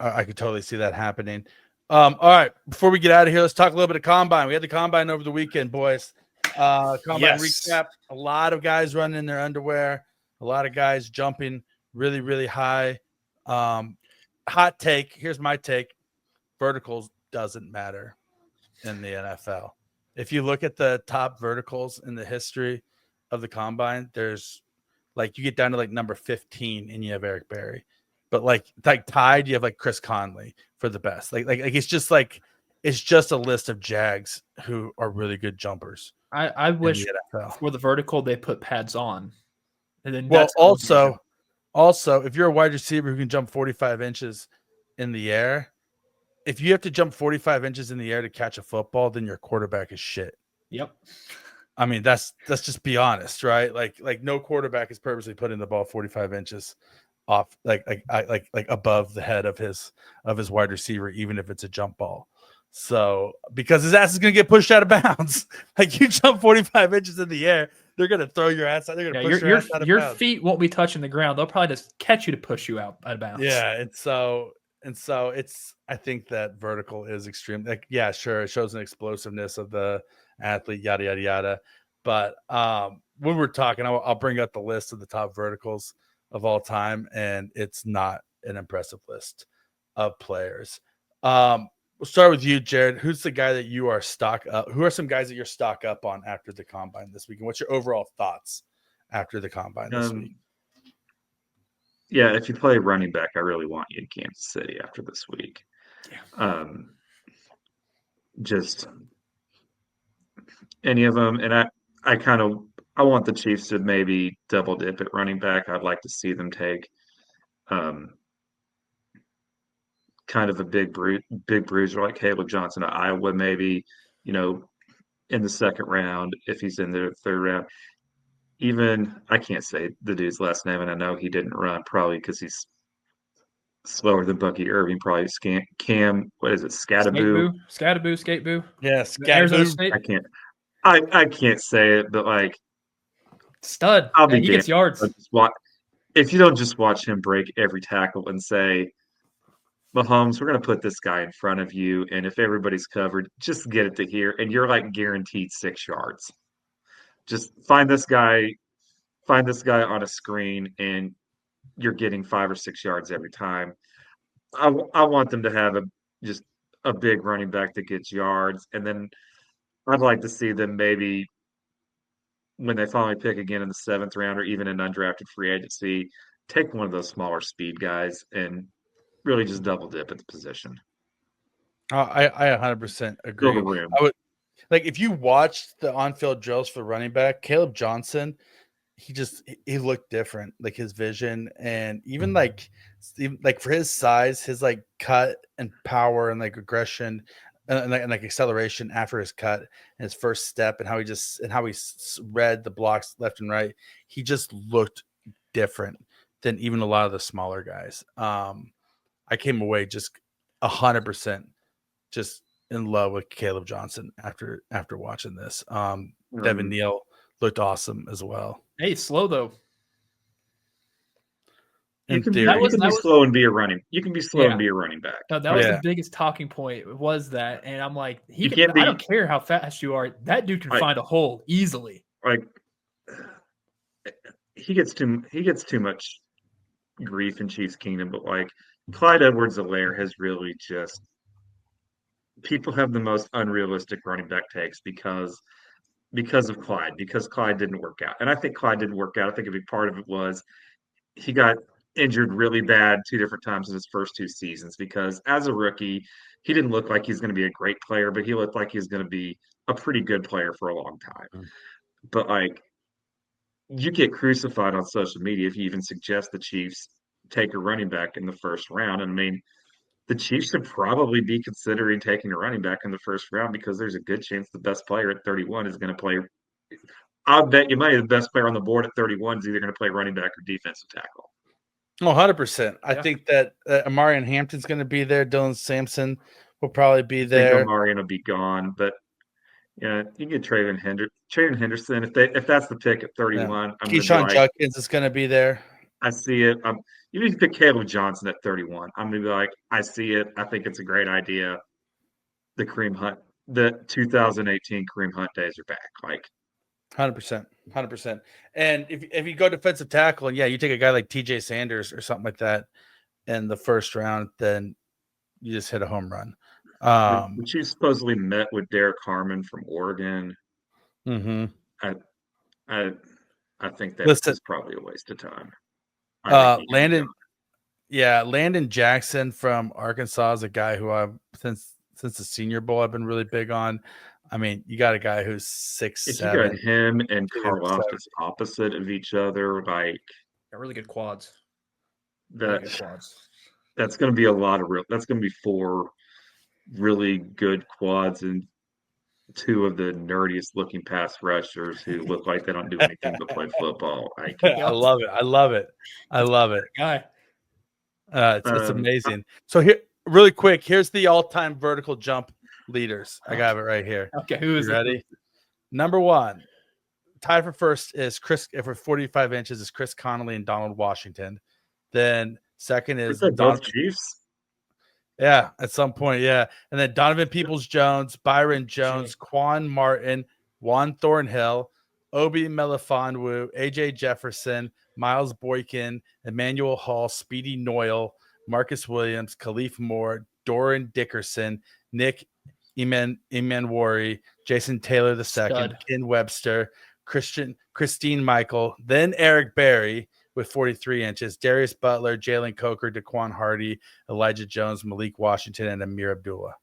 I could totally see that happening. All right, before we get out of here, let's talk a little bit of combine. We had the combine over the weekend, boys. Combine recap. A lot of guys running in their underwear. A lot of guys jumping really, really high. Hot take. Here's my take. Verticals doesn't matter in the NFL. If you look at the top verticals in the history of the combine, there's like you get down to like number 15 and you have Eric Berry. But like tied, you have like Chris Conley for the best. Like it's just a list of Jags who are really good jumpers. I wish in the NFL. for the vertical they put pads on. And then Well, that's also, if you're a wide receiver who can jump 45 inches in the air, if you have to jump 45 inches in the air to catch a football, then your quarterback is shit. Yep. I mean, that's just be honest, right? Like no quarterback is purposely putting the ball 45 inches off, like above the head of his wide receiver, even if it's a jump ball. So because his ass is gonna get pushed out of bounds, like you jump 45 inches in the air, they're gonna throw your ass out. They're gonna push your ass out of your bounds. feet won't be touching the ground. They'll probably just catch you to push you out of bounds. Yeah, and so it's I think that vertical is extreme. Like, yeah, sure, it shows an explosiveness of the athlete, yada yada yada. But when we're talking, I'll bring up the list of the top verticals of all time, and it's not an impressive list of players. We'll start with you, Jared. Who's the guy that you are stock up? Who are some guys that you're stock up on after the combine this week? And what's your overall thoughts after the combine this week? Yeah, if you play running back, I really want you in Kansas City after this week. Yeah. Just any of them, and I want the Chiefs to maybe double dip at running back. I'd like to see them take kind of a big bruiser like Caleb Johnson of Iowa, maybe, in the second round if he's in the third round. Even I can't say the dude's last name, and I know he didn't run probably because he's slower than Bucky Irving. Probably Cam. What is it? Skataboo. Skateboo. Yeah, Arizona Skataboo. State. I can't say it, but like Stud. I'll be He gets yards. If you don't just watch him break every tackle and say, Mahomes, we're going to put this guy in front of you, and if everybody's covered, just get it to here, and you're like guaranteed 6 yards. Just find this guy on a screen, and you're getting 5 or 6 yards every time. I want them to have just a big running back that gets yards, and then I'd like to see them maybe when they finally pick again in the 7th round or even in undrafted free agency, take one of those smaller speed guys and really just double dip at the position. I 100% agree. Fill the room. I would like if you watched the on-field drills for running back, Caleb Johnson, he looked different, like his vision and even like for his size, his like cut and power and like aggression and like acceleration after his cut and his first step and how he read the blocks left and right. He just looked different than even a lot of the smaller guys. I came away just 100% just in love with Caleb Johnson after watching this. Devin Neal looked awesome as well. Hey, slow though. You can be slow and be a running. You can be slow and be a running back. No, that was the biggest talking point. Was that, and I'm like, I don't care how fast you are. That dude can find a hole easily. Like he gets too much grief in Chiefs Kingdom, but like Clyde Edwards-Helaire has really just people have the most unrealistic running back takes because of Clyde, because Clyde didn't work out. And I think Clyde didn't work out. I think a big part of it was he got injured really bad 2 different times in his first 2 seasons because as a rookie, he didn't look like he's going to be a great player, but he looked like he was going to be a pretty good player for a long time. But like you get crucified on social media if you even suggest the Chiefs take a running back in the first round. And I mean, the Chiefs should probably be considering taking a running back in the first round because there's a good chance the best player at 31 is going to play. I'll bet you money the best player on the board at 31 is either going to play running back or defensive tackle. Oh, 100%. I Yeah. think that Amarian Hampton's going to be there. Dylan Sampson will probably be I think there. Omarion will be gone, but yeah, you get Traven Henderson. If that's the pick at Yeah. 31, I'm going to be Keyshawn like, Judkins is going to be there. I see it. You need to pick Caleb Johnson at 31. I'm going to be like, I see it. I think it's a great idea. The 2018 Kareem Hunt days are back. Like 100%. 100%. And if you go defensive tackle, and yeah, you take a guy like TJ Sanders or something like that in the first round, then you just hit a home run. the Chiefs supposedly met with Derek Harmon from Oregon. Mm-hmm. I I think that's Listen, just probably a waste of time. I think he can be Landon, gone. yeah, Landon Jackson from Arkansas is a guy who I've since the Senior Bowl I've been really big on. I mean, you got a guy who's If you got 6'7". him and 270. Karlaftis opposite of each other, like Got really good quads. that, Really good quads. that's going to be a lot of real. That's going to be four really good quads and two of the nerdiest looking pass rushers who look like they don't do anything but play football. Like, I love it. I love it. I love it. Guy. It's amazing. So here, really quick, here's the all-time vertical jump leaders. I got it right here. Okay, who is You ready? Number one, tied for first is Chris for 45 inches is Chris Connolly and Donald Washington. Then second is both Donovan. Chiefs. Yeah, at some point, yeah. And then Donovan Peoples-Jones, Byron Jones, Quan Martin, Juan Thornhill, Obi Melifonwu, AJ Jefferson, Miles Boykin, Emmanuel Hall, Speedy Noyle, Marcus Williams, Khalif Moore, Doran Dickerson, Nick Imanwari, Jason Taylor II, Stud. Ken Webster, Christine Michael, then Eric Berry with 43 inches, Darius Butler, Jalen Coker, Daquan Hardy, Elijah Jones, Malik Washington, and Amir Abdullah.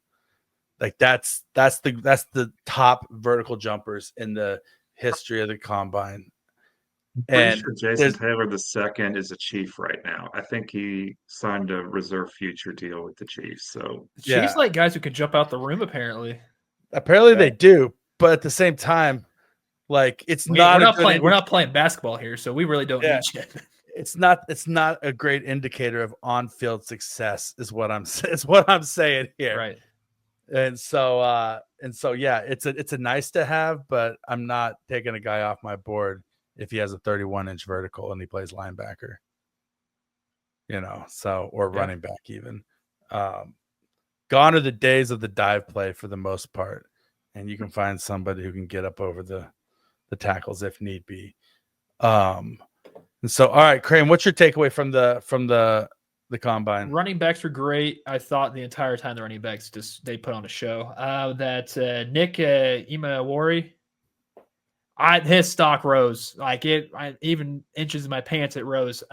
Like that's the top vertical jumpers in the history of the combine. Pretty And sure Jason Taylor II is a Chief right now. I think he signed a reserve future deal with the Chiefs. So Yeah. Chiefs like guys who can jump out the room. Apparently they do, but at the same time, like we're not playing basketball here, so we really don't need shit. It's not a great indicator of on-field success, is what I'm saying here. Right. And so yeah, it's a nice to have, but I'm not taking a guy off my board if he has a 31-inch vertical and he plays linebacker. Or running back even. Gone are the days of the dive play for the most part, and you can find somebody who can get up over the tackles if need be. And so, all right, Krame, what's your takeaway from the combine? Running backs were great. I thought the entire time the running backs they put on a show. That Nick Imanwari, his stock rose like it. Even inches in my pants it rose.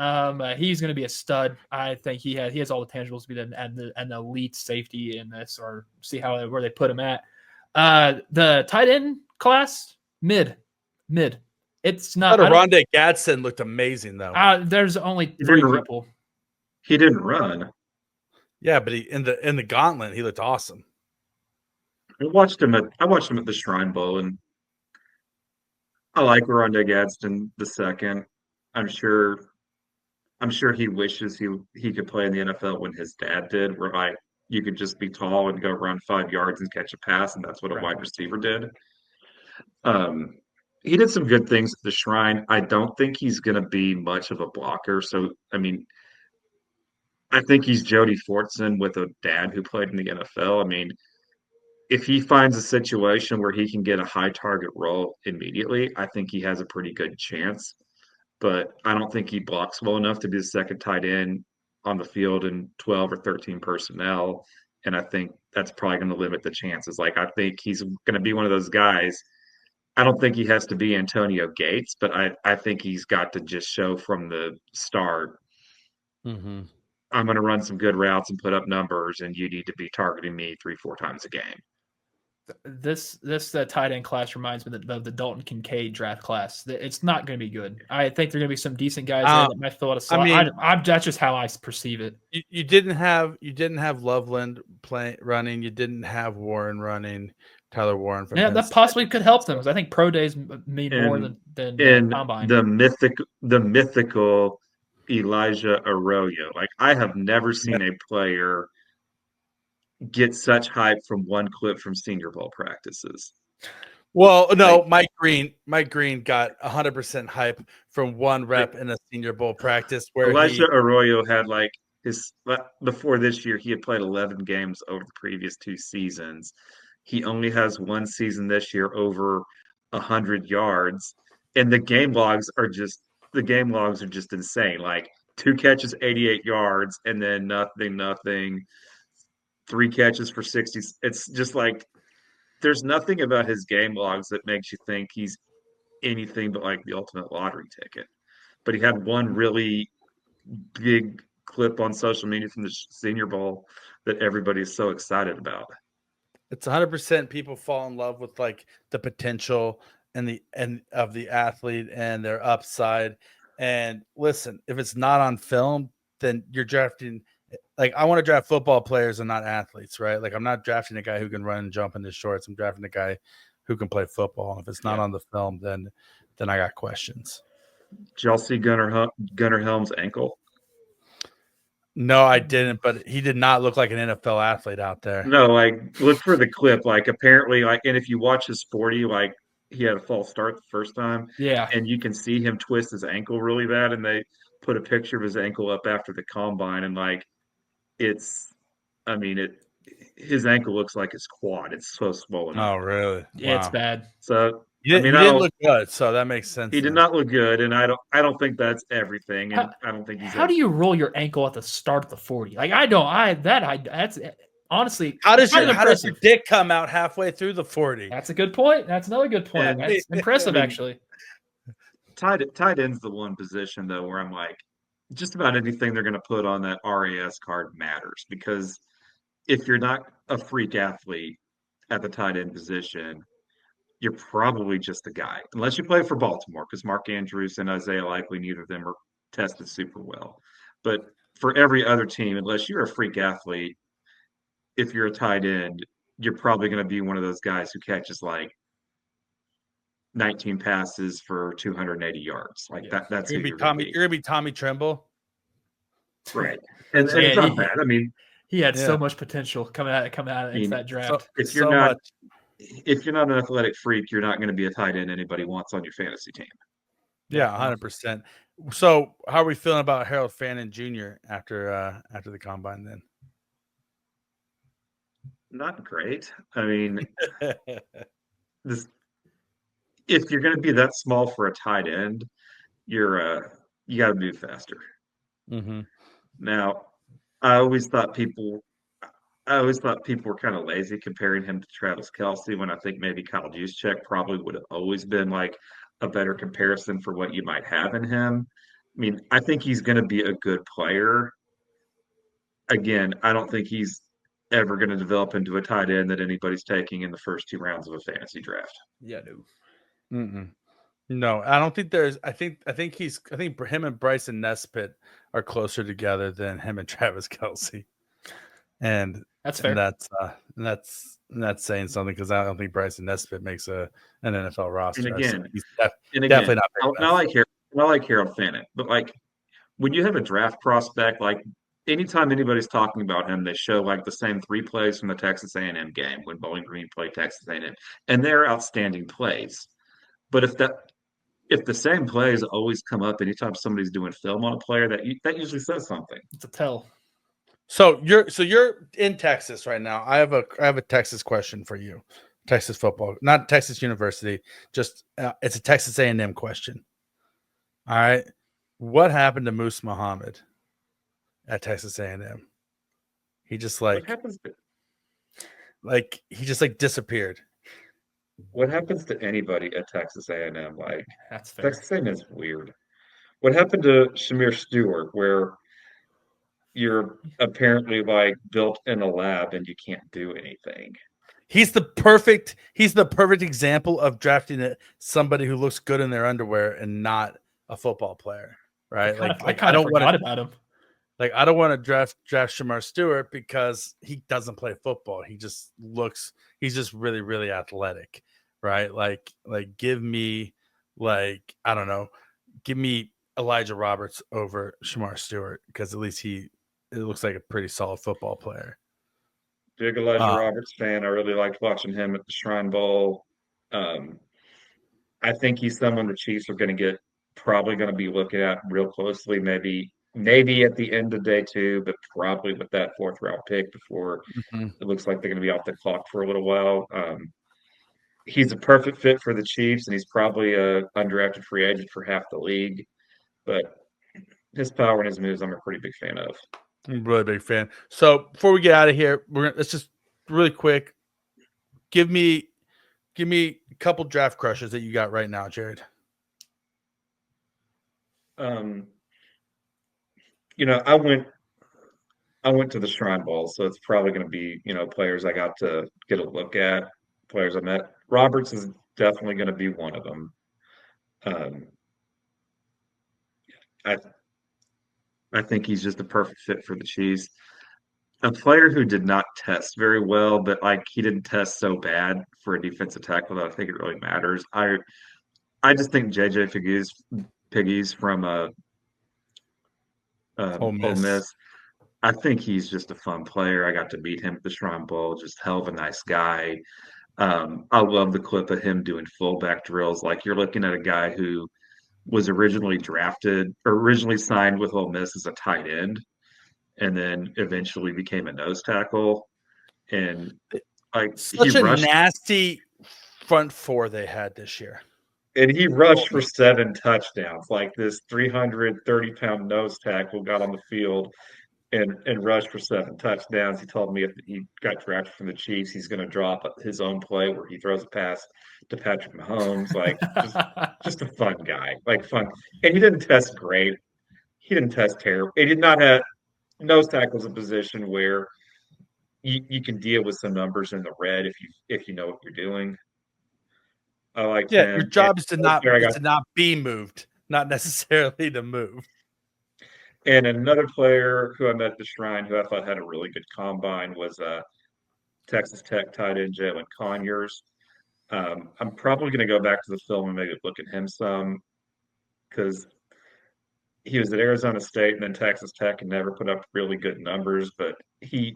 He's going to be a stud. I think he has all the tangibles to be an elite safety in this, or see where they put him at. The tight end class mid. It's not. Rondé Gadsden looked amazing though. There's only 3 people. He didn't run. Yeah, but in the gauntlet, he looked awesome. I watched him at the Shrine Bowl, and I like Rondé Gadsden II. I'm sure he wishes he could play in the NFL when his dad did, where you could just be tall and go run 5 yards and catch a pass, and that's what a wide receiver did. He did some good things at the Shrine. I don't think he's going to be much of a blocker. So, I mean, I think he's Jody Fortson with a dad who played in the NFL. I mean, if he finds a situation where he can get a high target role immediately, I think he has a pretty good chance. But I don't think he blocks well enough to be the second tight end on the field in 12 or 13 personnel. And I think that's probably going to limit the chances. Like, I think he's going to be one of those guys. I don't think he has to be Antonio Gates, but I think he's got to just show from the start, Mm-hmm. I'm going to run some good routes and put up numbers, and you need to be targeting me 3-4 times a game. This tight end class reminds me of the Dalton Kincaid draft class. It's not going to be good. I think there are going to be some decent guys there that might fill out a slot. I mean, that's just how I perceive it. You didn't have Loveland running. You didn't have Warren running. Tyler Warren from Yeah, Penn that State. possibly could help them because I think pro days mean more than combine. The mythical Elijah Arroyo. Like, I have never seen a player get such hype from one clip from Senior Bowl practices. Well, no, Mike Green got 100% hype from one rep in a Senior Bowl practice where Elijah Arroyo had before this year, he had played 11 games over the previous 2 seasons. He only has one season this year over 100 yards, and the game logs are just insane. Like 2 catches, 88 yards, and then nothing. 3 catches for 60. It's just like there's nothing about his game logs that makes you think he's anything but like the ultimate lottery ticket. But he had one really big clip on social media from the Senior Bowl that everybody is so excited about. It's 100% people fall in love with like the potential and of the athlete and their upside. And listen, if it's not on film, then you're drafting. Like, I want to draft football players and not athletes, right? Like, I'm not drafting a guy who can run and jump in his shorts. I'm drafting a guy who can play football. And if it's not on the film, then I got questions. Did y'all see Gunnar Helm's ankle? No, I didn't, but he did not look like an NFL athlete out there. No, like, look for the clip. Like, apparently, like, and if you watch his 40, like, he had a false start the first time. Yeah. And you can see him twist his ankle really bad. And they put a picture of his ankle up after the combine. And, like, his ankle looks like his quad. It's so swollen up. Oh, really? Yeah, wow. It's bad. So he didn't look good, so that makes sense. He did not look good, and I don't think that's everything. And I don't think he's. How do you roll your ankle at the start of the 40? Like, that's honestly. How does your dick come out halfway through the 40? That's a good point. That's another good point. That's impressive, actually. Tight end's the one position though where I'm like, just about anything they're going to put on that RAS card matters, because if you're not a freak athlete at the tight end position, you're probably just a guy, unless you play for Baltimore, because Mark Andrews and Isaiah Likely, neither of them are tested super well. But for every other team, unless you're a freak athlete, if you're a tight end, you're probably going to be one of those guys who catches like 19 passes for 280 yards. Like that's you're gonna be Tommy Tremble, right? And it's not bad. I mean, he had so much potential coming out into that draft. So if you're not an athletic freak, you're not going to be a tight end anybody wants on your fantasy team. Yeah, 100%. So, how are we feeling about Harold Fannin Jr. after the combine? Then, not great. I mean, if you're going to be that small for a tight end, you got to move faster. Mm-hmm. Now, I always thought people were kind of lazy comparing him to Travis Kelce, when I think maybe Kyle Juszczyk probably would have always been like a better comparison for what you might have in him. I mean, I think he's going to be a good player. Again, I don't think he's ever going to develop into a tight end that anybody's taking in the first 2 rounds of a fantasy draft. Yeah, no. Mm-mm. No, I don't think there's. I think him and Bryson Nesbitt are closer together than him and Travis Kelce, and that's fair. And that's saying something, because I don't think Bryson Nesbitt makes an NFL roster. And again, he's definitely not. I like Harold Fannin, but like when you have a draft prospect, like anytime anybody's talking about him, they show like the same 3 plays from the Texas A&M game when Bowling Green played Texas A&M, and they're outstanding plays. But if the same plays always come up anytime somebody's doing film on a player, that usually says something. It's a tell. So you're in Texas right now. I have a Texas question for you. Texas football, not Texas University. Just it's a Texas A&M question. All right, what happened to Moose Muhammad at Texas A&M? He just disappeared. What happens to anybody at Texas A&M? Like, that's fair. Texas A&M is weird. What happened to Shamir Stewart, where you're apparently like built in a lab and you can't do anything? He's the perfect example of drafting somebody who looks good in their underwear and not a football player, right? I kind of forgot about him. Like, I don't want to draft Shamar Stewart because he doesn't play football. He's just really, really athletic, right? Like give me, like, I don't know, give me Elijah Roberts over Shamar Stewart because at least it looks like a pretty solid football player. Big Elijah Roberts fan. I really liked watching him at the Shrine Bowl. I think he's someone the Chiefs are probably going to be looking at real closely. Maybe at the end of day 2, but probably with that 4th round pick before it looks like they're going to be off the clock for a little while. He's a perfect fit for the Chiefs, and he's probably a undrafted free agent for half the league. But his power and his moves, I'm a pretty big fan of. I'm a really big fan. So before we get out of here, let's just really quick give me a couple draft crushes that you got right now, Jared. I went to the Shrine Bowl, so it's probably going to be, players I got to get a look at, players I met. Roberts is definitely going to be one of them. I think he's just the perfect fit for the Chiefs. A player who did not test very well, but he didn't test so bad for a defensive tackle that I think it really matters. I just think JJ Piggies from Ole Ole Miss. Miss. I think he's just a fun player. I got to meet him at the Shrine Bowl. Just hell of a nice guy. I love the clip of him doing fullback drills. Like, you're looking at a guy who was originally signed with Ole Miss as a tight end, and then eventually became a nose tackle. And such a nasty front 4 they had this year. And he rushed for 7 touchdowns. Like, this 330-pound nose tackle got on the field and rushed for 7 touchdowns. He told me if he got drafted from the Chiefs, he's going to drop his own play where he throws a pass to Patrick Mahomes. Like, just a fun guy. Like, fun. And he didn't test great. He didn't test terrible. He did not have nose tackle is a position where you can deal with some numbers in the red if you know what you're doing. I like him. Your job is to not be moved, not necessarily to move. And another player who I met at the Shrine who I thought had a really good combine was Texas Tech tight end Jalen Conyers. I'm probably going to go back to the film and maybe look at him some because he was at Arizona State and then Texas Tech and never put up really good numbers, but he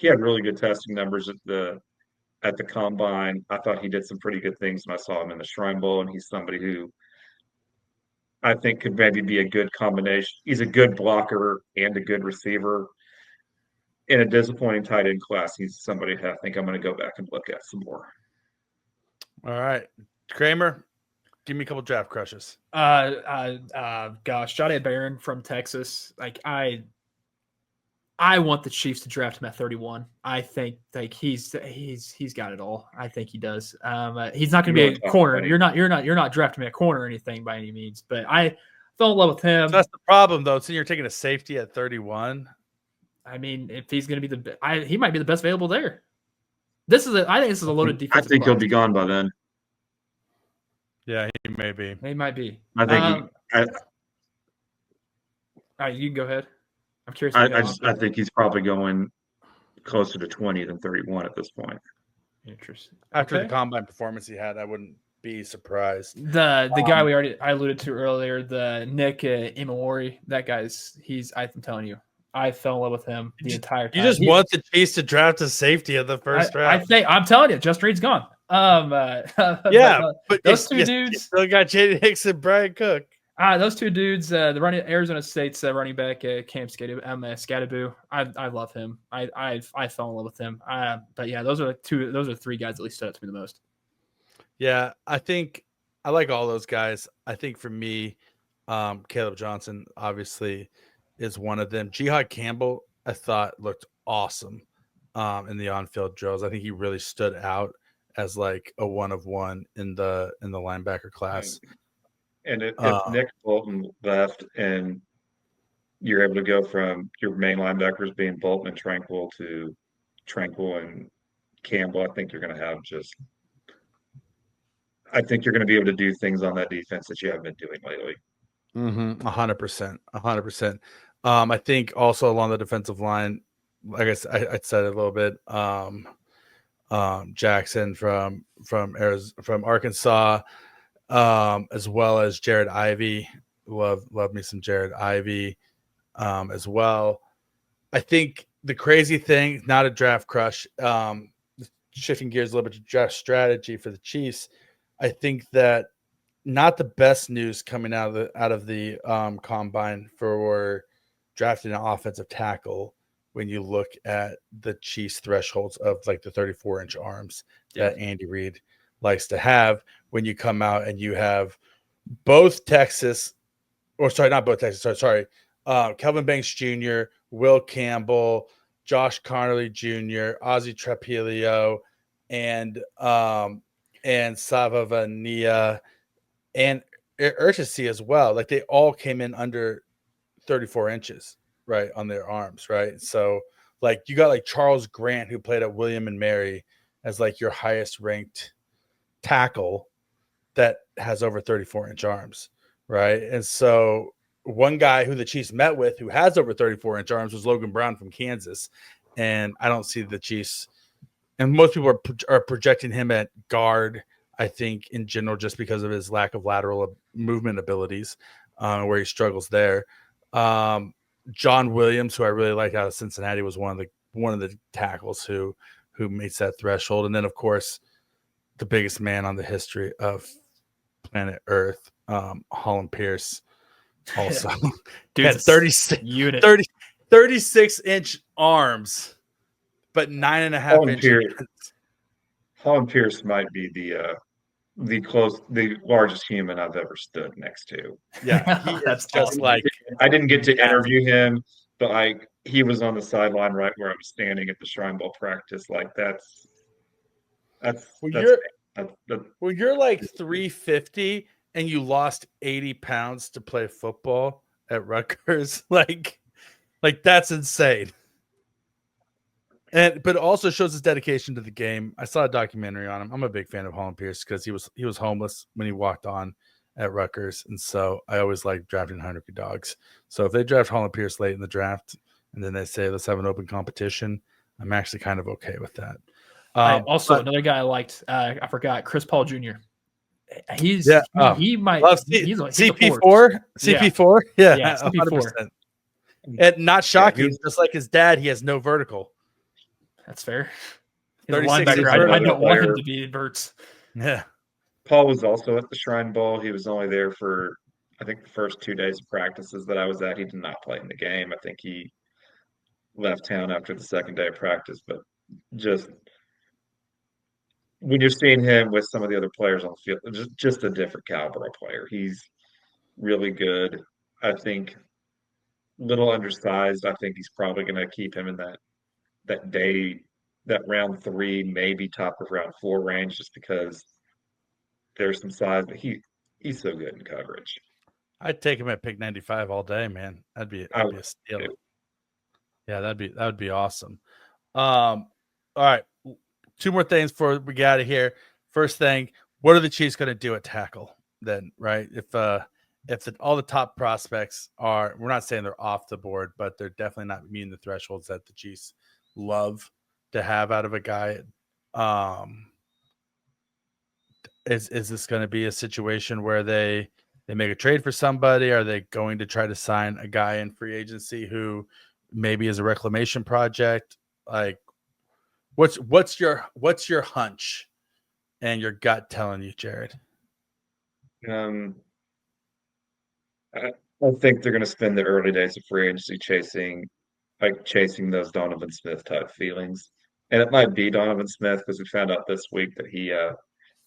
had really good testing numbers at the combine. I thought he did some pretty good things when I saw him in the Shrine Bowl, and he's somebody who I think could maybe be a good combination. He's a good blocker and a good receiver. In a disappointing tight end class, he's somebody I think I'm going to go back and look at some more. All right. Kramer, give me a couple draft crushes. Gosh, Johnny Barron from Texas. Like, I want the Chiefs to draft him at 31. I think he's got it all. I think he does. He's not going to be a corner. You're not drafting him at corner or anything by any means. But I fell in love with him. So that's the problem, though. So you're taking a safety at 31. I mean, if he's going to be he might be the best available there. I think this is a loaded defense. I think he'll be gone by then. Yeah, he may be. He might be. I think all right, you can go ahead. I'm curious. I think he's probably going closer to 20 than 31 at this point. Interesting. After the combine performance he had, I wouldn't be surprised. The guy I alluded to earlier, the Nick Imawari, that guy's I'm telling you, I fell in love with him the entire time. You just want the Chiefs to draft a safety of the first round. I'm telling you, Justin Reed's gone. But those two dudes you still got Jaden Hicks and Brian Cook. Those two dudes, the Arizona State's running back, Cam Scadaboo. I love him. I fell in love with him. But yeah, those are 3 guys that at least stood out to me the most. Yeah, I think I like all those guys. I think for me, Caleb Johnson obviously is one of them. Jihad Campbell, I thought looked awesome in the on-field drills. I think he really stood out as like a one of one in the linebacker class. And if Nick Bolton left and you're able to go from your main linebackers being Bolton and Tranquil to Tranquil and Campbell, I think you're going to be able to do things on that defense that you haven't been doing lately. 100%, 100%. I think also along the defensive line, like I said a little bit, Jackson from Arkansas, as well as Jared Ivey. Love me some Jared Ivey, as well. I think the crazy thing, not a draft crush, shifting gears a little bit to draft strategy for the Chiefs. I think that not the best news coming out of the combine for drafting an offensive tackle when you look at the Chiefs thresholds of like the 34-inch arms that Andy Reid likes to have when you come out and you have both Texas, or sorry, not both Texas, sorry, Kelvin Banks Jr., Will Campbell, Josh Connerly Jr., Ozzie Trapilio, and Savavania and Urgency as well. Like they all came in under 34 inches, right, on their arms, right? So like you got like Charles Grant, who played at William and Mary, as like your highest ranked tackle that has over 34-inch arms, right? And so one guy who the Chiefs met with who has over 34-inch arms was Logan Brown from Kansas. And I don't see the Chiefs, and most people are projecting him at guard, I think, in general, just because of his lack of lateral movement abilities, where he struggles there. John Williams, who I really like out of Cincinnati, was one of the tackles who meets that threshold. And then, of course, the biggest man on the history of planet Earth, Holland Pierce, also had 36-inch arms, but 9.5 inches. Holland Pierce might be the largest human I've ever stood next to. Yeah, he is just awesome. like. I didn't get to interview him, but like he was on the sideline right where I was standing at the Shrine Bowl practice. Like that's when you're like 350 and you lost 80 pounds to play football at Rutgers, like that's insane. But it also shows his dedication to the game. I saw a documentary on him. I'm a big fan of Holland Pierce because he was homeless when he walked on at Rutgers, and so I always like drafting hungry dogs. So if they draft Holland Pierce late in the draft and then they say let's have an open competition, I'm actually kind of okay with that. Another guy I liked, I forgot, Chris Paul Jr. He might he's CP4. CP4, yeah, CP4. And not shocking, just like his dad, he has no vertical. That's fair. He's a linebacker. I don't want him to be verts. Yeah. Paul was also at the Shrine Bowl. He was only there for, I think, the first 2 days of practices that I was at. He did not play in the game. I think he left town after the second day of practice. But just when you're seeing him with some of the other players on the field, just a different caliber of player. He's really good. I think little undersized. I think he's probably going to keep him in that round 3, maybe top of round 4 range, just because there's some size, but he's so good in coverage. I'd take him at pick 95 all day, man. That'd be a steal. Too. Yeah, that would be awesome. All right, 2 more things before we get out of here. First thing, what are the Chiefs going to do at tackle then? Right, if all the top prospects we're not saying they're off the board, but they're definitely not meeting the thresholds that the Chiefs love to have out of a guy. Is this going to be a situation where they make a trade for somebody? Are they going to try to sign a guy in free agency who maybe is a reclamation project? Like, what's your hunch and your gut telling you, Jared? I think they're going to spend the early days of free agency chasing those Donovan Smith type feelings. And it might be Donovan Smith because we found out this week that he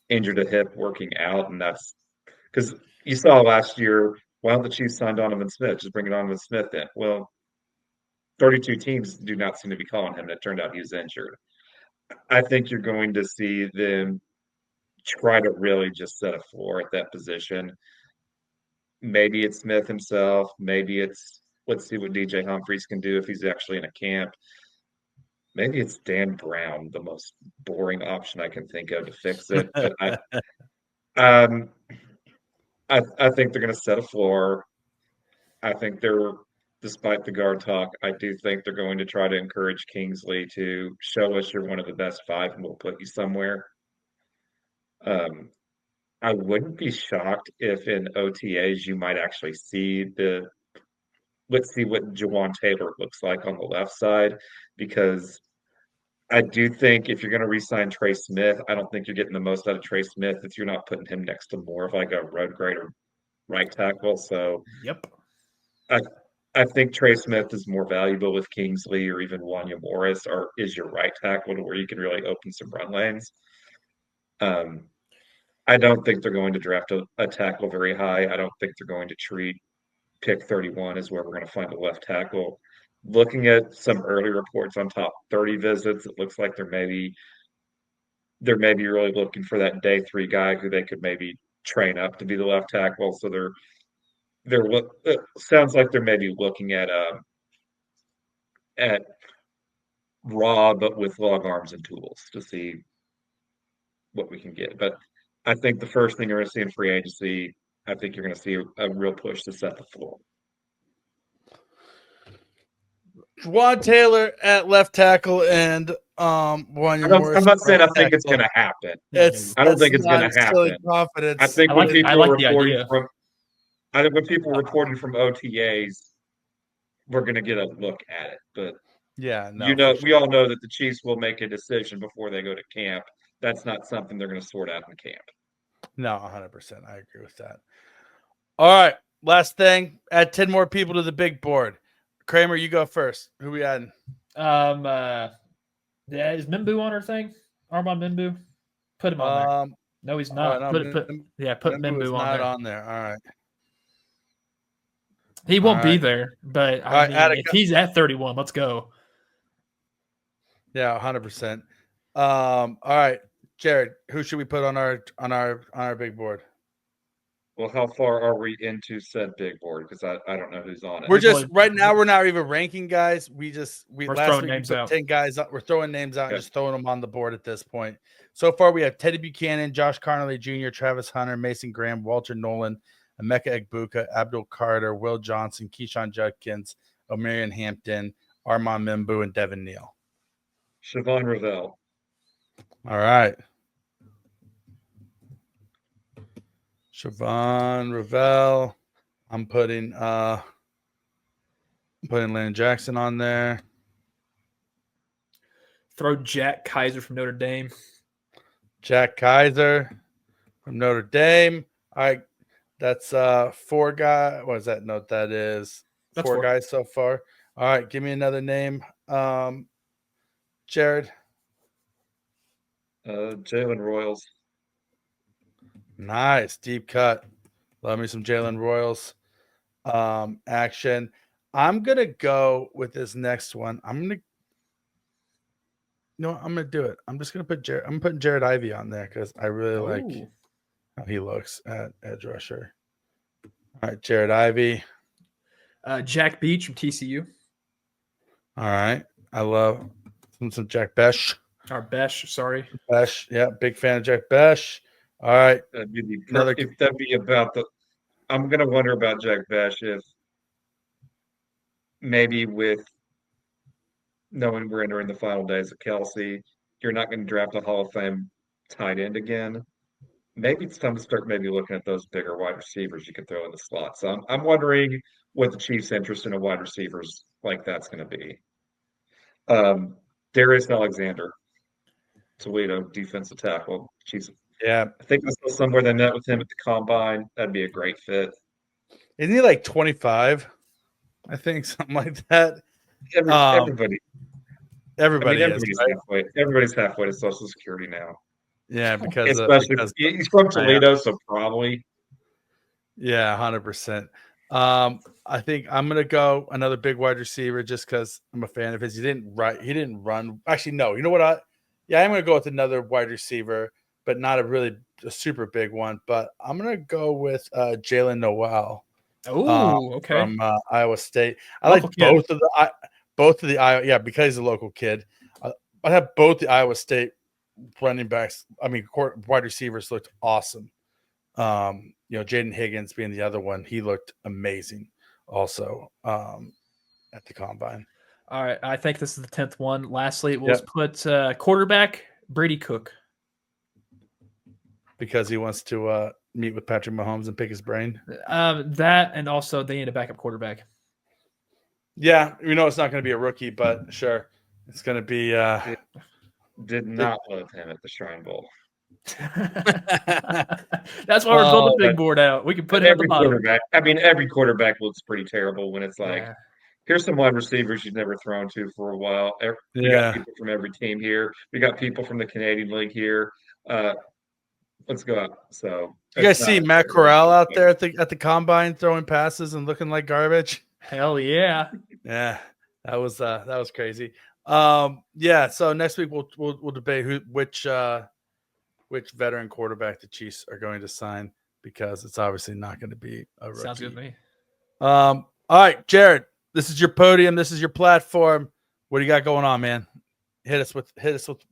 injured a hip working out. And that's because you saw last year, why don't the Chiefs sign Donovan Smith? Just bring Donovan Smith in. Well, 32 teams do not seem to be calling him. And it turned out he was injured. I think you're going to see them try to really just set a floor at that position. Maybe it's Smith himself. Maybe it's let's see what DJ Humphries can do if he's actually in a camp. maybe it's Dan Brown, the most boring option I can think of to fix it. But um, I think they're going to set a floor. I think despite the guard talk, I do think they're going to try to encourage Kingsley to show us you're one of the best five and we'll put you somewhere. Um, I wouldn't be shocked if in OTAs you might actually see let's see what Jawan Taylor looks like on the left side, because I do think if you're going to re-sign Trey Smith, I don't think you're getting the most out of Trey Smith if you're not putting him next to more of like a road grader right tackle. So Yep. I I think Trey Smith is more valuable with Kingsley or even Wanya Morris, or is your right tackle to where you can really open some run lanes. Um, I don't think they're going to draft a tackle very high. I don't think they're going to treat pick 31 is where we're going to find a left tackle. Looking at some early reports on top 30 visits, it looks like they're maybe really looking for that day three guy who they could maybe train up to be the left tackle. So it sounds like they're maybe looking at raw but with long arms and tools to see what we can get. But I think the first thing you're going to see in free agency, I think you're going to see a real push to set the floor. Juwan Taylor at left tackle and Wanya Morris. I'm not saying I think right it's going to happen. It's I don't think it's going to silly happen. confidence. I think I when like people are the reporting idea. from, I think when people are reporting from OTAs, we're going to get a look at it. But yeah, no, you know, for sure. we all know that the Chiefs will make a decision before they go to camp. That's not something they're going to sort out in camp. No, 100%. I agree with that. All right, last thing. Add 10 more people to the big board. Kramer, you go first. Who we adding? Yeah, is Mimbu on our thing? Armand Mimbu? Put him on there. No, he's not. No, put Mimbu is Mimbu on not there. on there. All right. He won't be right. there, but All right, if he's at 31, let's go. Yeah, 100%. All right, Jared, who should we put on our big board? Well, how far are we into said big board? Because I don't know who's on it. We're just right now. We're not even ranking guys. We're last week we put out. 10 guys up. We're throwing names out Okay. and just throwing them on the board at this point. So far, we have Teddy Buchanan, Josh Carnley Jr., Travis Hunter, Mason Graham, Walter Nolan, Emeka Egbuka, Abdul Carter, Will Johnson, Keyshawn Judkins, Omarion Hampton, Armand Mimbu, and Devin Neal. Siobhan Ravel. All right. Siobhan Ravel. I'm putting Landon Jackson on there. Throw Jack Kaiser from Notre Dame. Jack Kaiser from Notre Dame. All right. That's 4 guys. What is that note? That is That's 4 guys so far. All right. Give me another name. Jared. Jalen Royals. Nice. Deep cut. Love me some Jalen Royals action. I'm going to go with this next one. I'm going to do it. I'm just going to put I'm putting Jared Ivey on there because I really like how he looks at edge rusher. All right, Jared Ivey. Jack Beach from TCU. All right. I love some Jack Besh. Or Besh, sorry. Besh. Yeah, big fan of Jack Besh. All right. That'd be about I'm going to wonder about Jack Besh if maybe with knowing we're entering the final days of Kelsey, you're not going to draft a Hall of Fame tight end again. Maybe it's time to start maybe looking at those bigger wide receivers you could throw in the slot. So I'm wondering what the Chiefs' interest in a wide receivers like that's going to be. Darius Alexander, Toledo defensive tackle. Chiefs. Yeah. I think I saw somewhere they met with him at the combine. That'd be a great fit. Isn't he like 25? I think something like that. Everybody is, right? Everybody's halfway to Social Security now. Yeah, because he's from Toledo, so probably. Yeah, 100%. I think I'm gonna go another big wide receiver just because I'm a fan of his. He didn't run. Actually, no. You know what? I'm gonna go with another wide receiver, but not a super big one. But I'm gonna go with Jalen Noel. Oh, okay. From Iowa State. I like both of the Iowa. Yeah, because he's a local kid. I have both the Iowa State running backs. I mean, wide receivers looked awesome. Jaden Higgins being the other one, he looked amazing also at the combine. All right, I think this is the 10th one. Lastly, we'll put quarterback Brady Cook because he wants to meet with Patrick Mahomes and pick his brain. That and also they need a backup quarterback. Yeah, it's not going to be a rookie, but sure, it's going to be. Did not love him at the Shrine Bowl. That's why we're building the big board out. We can put him at the bottom. Quarterback. I mean, every quarterback looks pretty terrible when it's like, here's some wide receivers you've never thrown to for a while. We got people from every team here. We got people from the Canadian League here. Let's go out. So you guys see Matt Corral out there at the combine throwing passes and looking like garbage? Hell yeah. Yeah, that was crazy. So next week we'll debate which veteran quarterback the Chiefs are going to sign, because it's obviously not going to be a rookie. Sounds good to me. All right, Jared, this is your podium. This is your platform. What do you got going on, man? Hit us with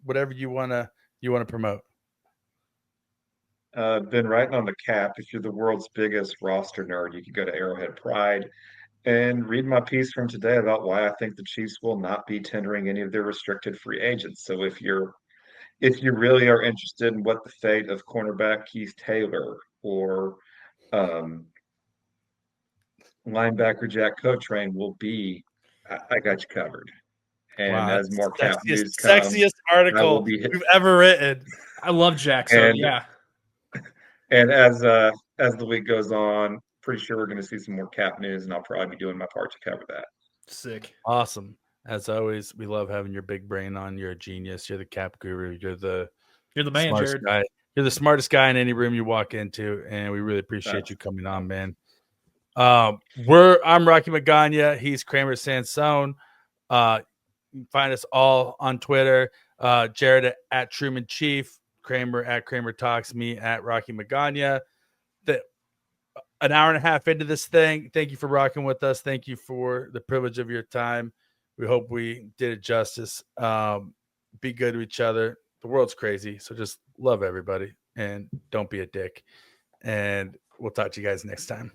whatever you want to promote. Been writing on the cap. If you're the world's biggest roster nerd, you can go to Arrowhead Pride and read my piece from today about why I think the Chiefs will not be tendering any of their restricted free agents. So if you really are interested in what the fate of cornerback Keith Taylor or linebacker Jack Cotrain will be, I got you covered. And as more cap news comes, sexiest article we've ever written. I love Jack. So yeah. And as the week goes on, pretty sure we're going to see some more cap news, and I'll probably be doing my part to cover that. Sick. Awesome. As always, we love having your big brain on. You're a genius. You're the cap guru. You're the man, Jared. Guy. You're the smartest guy in any room you walk into, and we really appreciate you coming on, man. I'm Rocky Magaña. He's Kramer Sansone. You can find us all on Twitter. Jared at Truman Chief, Kramer at Kramer Talks, me at Rocky Magaña. An hour and a half into this thing. Thank you for rocking with us. Thank you for the privilege of your time. We hope we did it justice. Be good to each other. The world's crazy, so just love everybody and don't be a dick. And we'll talk to you guys next time.